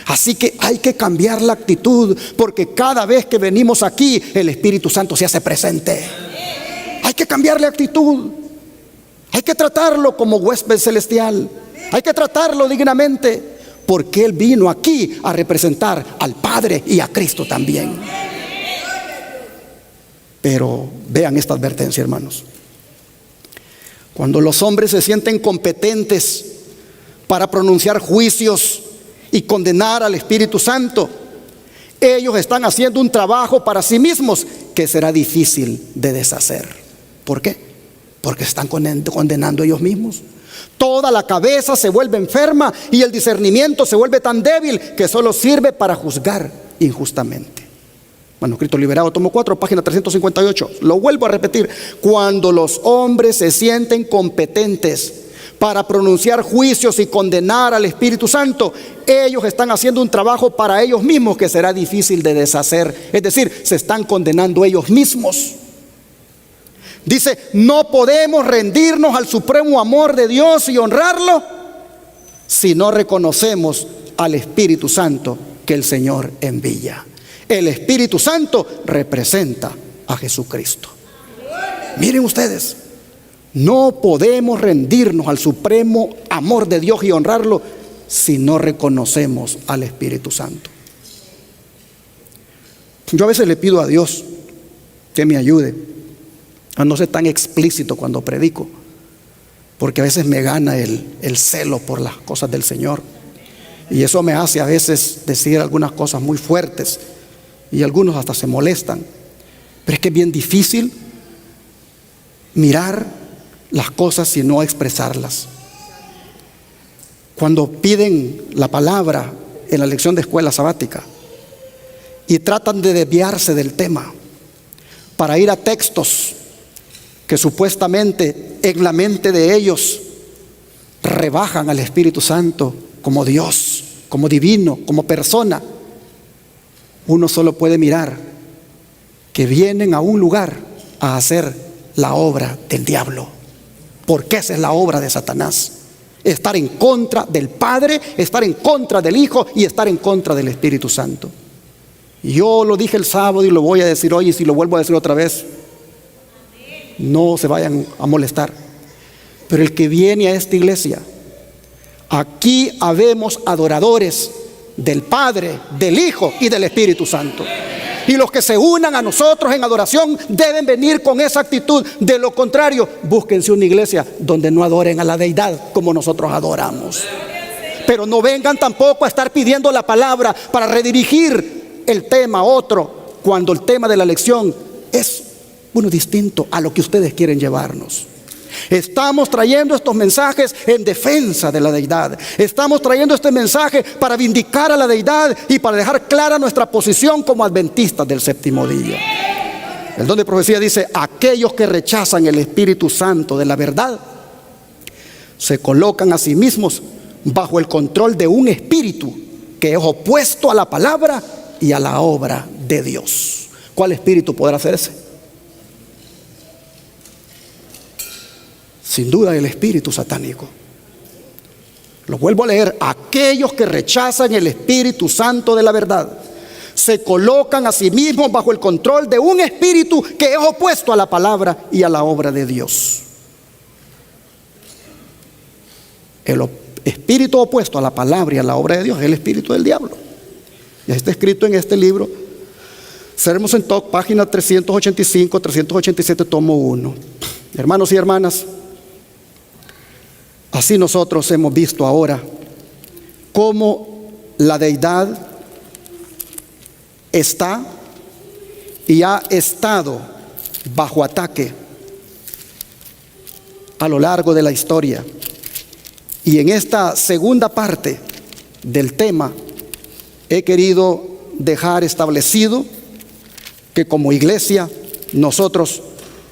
Así que hay que cambiar la actitud, porque cada vez que venimos aquí el Espíritu Santo se hace presente. Hay que cambiar la actitud. Hay que tratarlo como huésped celestial. Hay que tratarlo dignamente, porque él vino aquí a representar al Padre y a Cristo también. Pero vean esta advertencia, hermanos. Cuando los hombres se sienten competentes para pronunciar juicios y condenar al Espíritu Santo, ellos están haciendo un trabajo para sí mismos que será difícil de deshacer. ¿Por qué? Porque están condenando ellos mismos. Toda la cabeza se vuelve enferma y el discernimiento se vuelve tan débil que solo sirve para juzgar injustamente. Manuscrito Liberado, tomo 4, página 358. Lo vuelvo a repetir. Cuando los hombres se sienten competentes para pronunciar juicios y condenar al Espíritu Santo, ellos están haciendo un trabajo para ellos mismos que será difícil de deshacer. Es decir, se están condenando ellos mismos. Dice, no podemos rendirnos al supremo amor de Dios y honrarlo si no reconocemos al Espíritu Santo que el Señor envía. El Espíritu Santo representa a Jesucristo. Miren ustedes, no podemos rendirnos al supremo amor de Dios y honrarlo si no reconocemos al Espíritu Santo. Yo a veces le pido a Dios que me ayude a no ser tan explícito cuando predico, porque a veces me gana el celo por las cosas del Señor, y eso me hace a veces decir algunas cosas muy fuertes, y algunos hasta se molestan. Pero es que es bien difícil mirar las cosas y no expresarlas. Cuando piden la palabra en la lección de escuela sabática y tratan de desviarse del tema para ir a textos que supuestamente en la mente de ellos rebajan al Espíritu Santo como Dios, como divino, como persona, uno solo puede mirar que vienen a un lugar a hacer la obra del diablo, porque esa es la obra de Satanás: estar en contra del Padre, estar en contra del Hijo y estar en contra del Espíritu Santo. Yo lo dije el sábado y lo voy a decir hoy, y si lo vuelvo a decir otra vez, no se vayan a molestar. Pero el que viene a esta iglesia, aquí habemos adoradores del Padre, del Hijo y del Espíritu Santo. Y los que se unan a nosotros en adoración deben venir con esa actitud. De lo contrario, búsquense una iglesia donde no adoren a la deidad como nosotros adoramos. Pero no vengan tampoco a estar pidiendo la palabra para redirigir el tema a otro, cuando el tema de la lección es uno distinto a lo que ustedes quieren llevarnos. Estamos trayendo estos mensajes en defensa de la deidad. Estamos trayendo este mensaje para vindicar a la deidad y para dejar clara nuestra posición como adventistas del séptimo día. El don de profecía dice: aquellos que rechazan el Espíritu Santo de la verdad se colocan a sí mismos bajo el control de un espíritu que es opuesto a la palabra y a la obra de Dios. ¿Cuál espíritu podrá ser ese? Sin duda el espíritu satánico. Lo vuelvo a leer: aquellos que rechazan el Espíritu Santo de la verdad se colocan a sí mismos bajo el control de un espíritu que es opuesto a la palabra y a la obra de Dios. El espíritu opuesto a la palabra y a la obra de Dios es el espíritu del diablo. Ya está escrito en este libro, Sermos en Talk, página 385, 387, tomo 1. Hermanos y hermanas, así nosotros hemos visto ahora cómo la deidad está y ha estado bajo ataque a lo largo de la historia. Y en esta segunda parte del tema he querido dejar establecido que como iglesia nosotros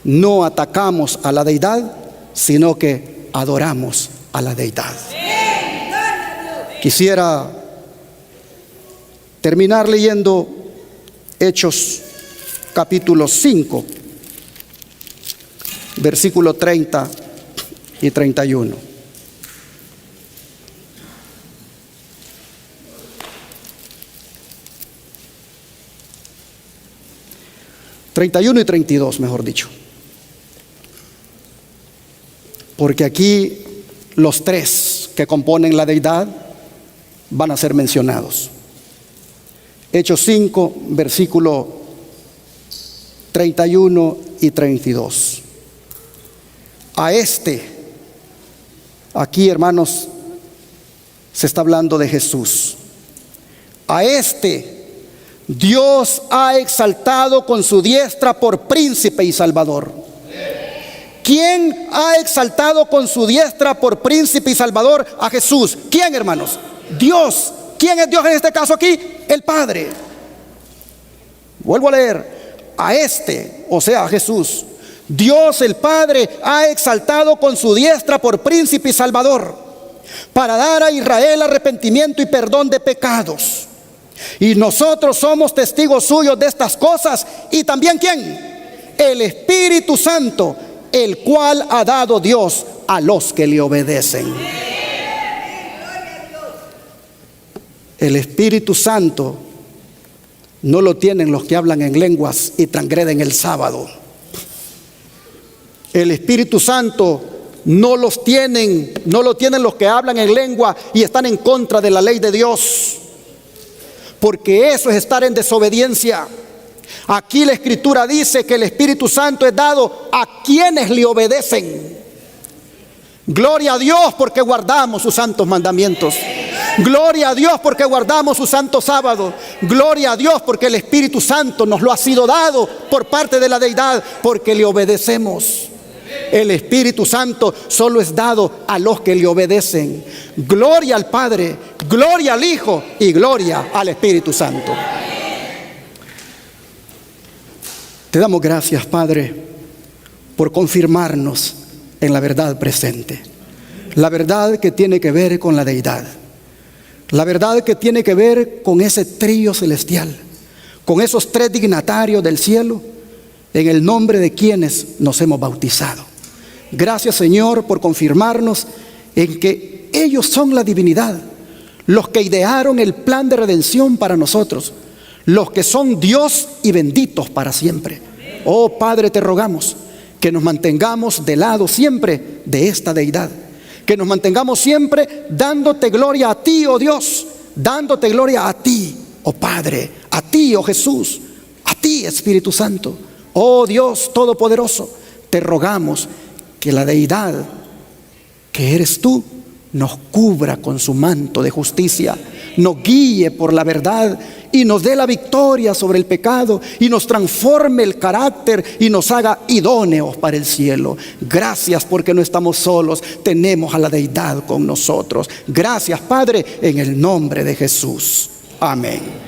no atacamos a la deidad, sino que adoramos a la deidad. Quisiera terminar leyendo Hechos capítulo 5, versículo 30 y 31. ...31 y 32, mejor dicho. Porque aquí los tres que componen la deidad van a ser mencionados. Hechos 5, versículo 31 y 32. A aquí, hermanos, se está hablando de Jesús. A Dios ha exaltado con su diestra por príncipe y salvador. ¿Quién ha exaltado con su diestra por príncipe y salvador a Jesús? ¿Quién, hermanos? Dios. ¿Quién es Dios en este caso aquí? El Padre. Vuelvo a leer. A o sea, a Jesús, Dios el Padre ha exaltado con su diestra por príncipe y salvador, para dar a Israel arrepentimiento y perdón de pecados. Y nosotros somos testigos suyos de estas cosas. Y también ¿quién? El Espíritu Santo, el cual ha dado Dios a los que le obedecen. El Espíritu Santo no lo tienen los que hablan en lenguas y transgreden el sábado. El Espíritu Santo no lo tienen los que hablan en lengua y están en contra de la ley de Dios, porque eso es estar en desobediencia. Aquí la Escritura dice que el Espíritu Santo es dado a quienes le obedecen. Gloria a Dios porque guardamos sus santos mandamientos. Gloria a Dios porque guardamos su santo sábado. Gloria a Dios porque el Espíritu Santo nos lo ha sido dado por parte de la deidad, porque le obedecemos. El Espíritu Santo solo es dado a los que le obedecen. Gloria al Padre, gloria al Hijo y gloria al Espíritu Santo. Te damos gracias, Padre, por confirmarnos en la verdad presente. La verdad que tiene que ver con la deidad. La verdad que tiene que ver con ese trío celestial, con esos tres dignatarios del cielo, en el nombre de quienes nos hemos bautizado. Gracias, Señor, por confirmarnos en que ellos son la divinidad, los que idearon el plan de redención para nosotros, los que son Dios y benditos para siempre. Oh Padre, te rogamos que nos mantengamos de lado siempre de esta deidad, que nos mantengamos siempre dándote gloria a ti, oh Dios, dándote gloria a ti, oh Padre, a ti, oh Jesús, a ti, Espíritu Santo. Oh Dios Todopoderoso, te rogamos que la deidad que eres tú nos cubra con su manto de justicia, nos guíe por la verdad y nos dé la victoria sobre el pecado y nos transforme el carácter y nos haga idóneos para el cielo. Gracias porque no estamos solos, tenemos a la deidad con nosotros. Gracias, Padre, en el nombre de Jesús. Amén.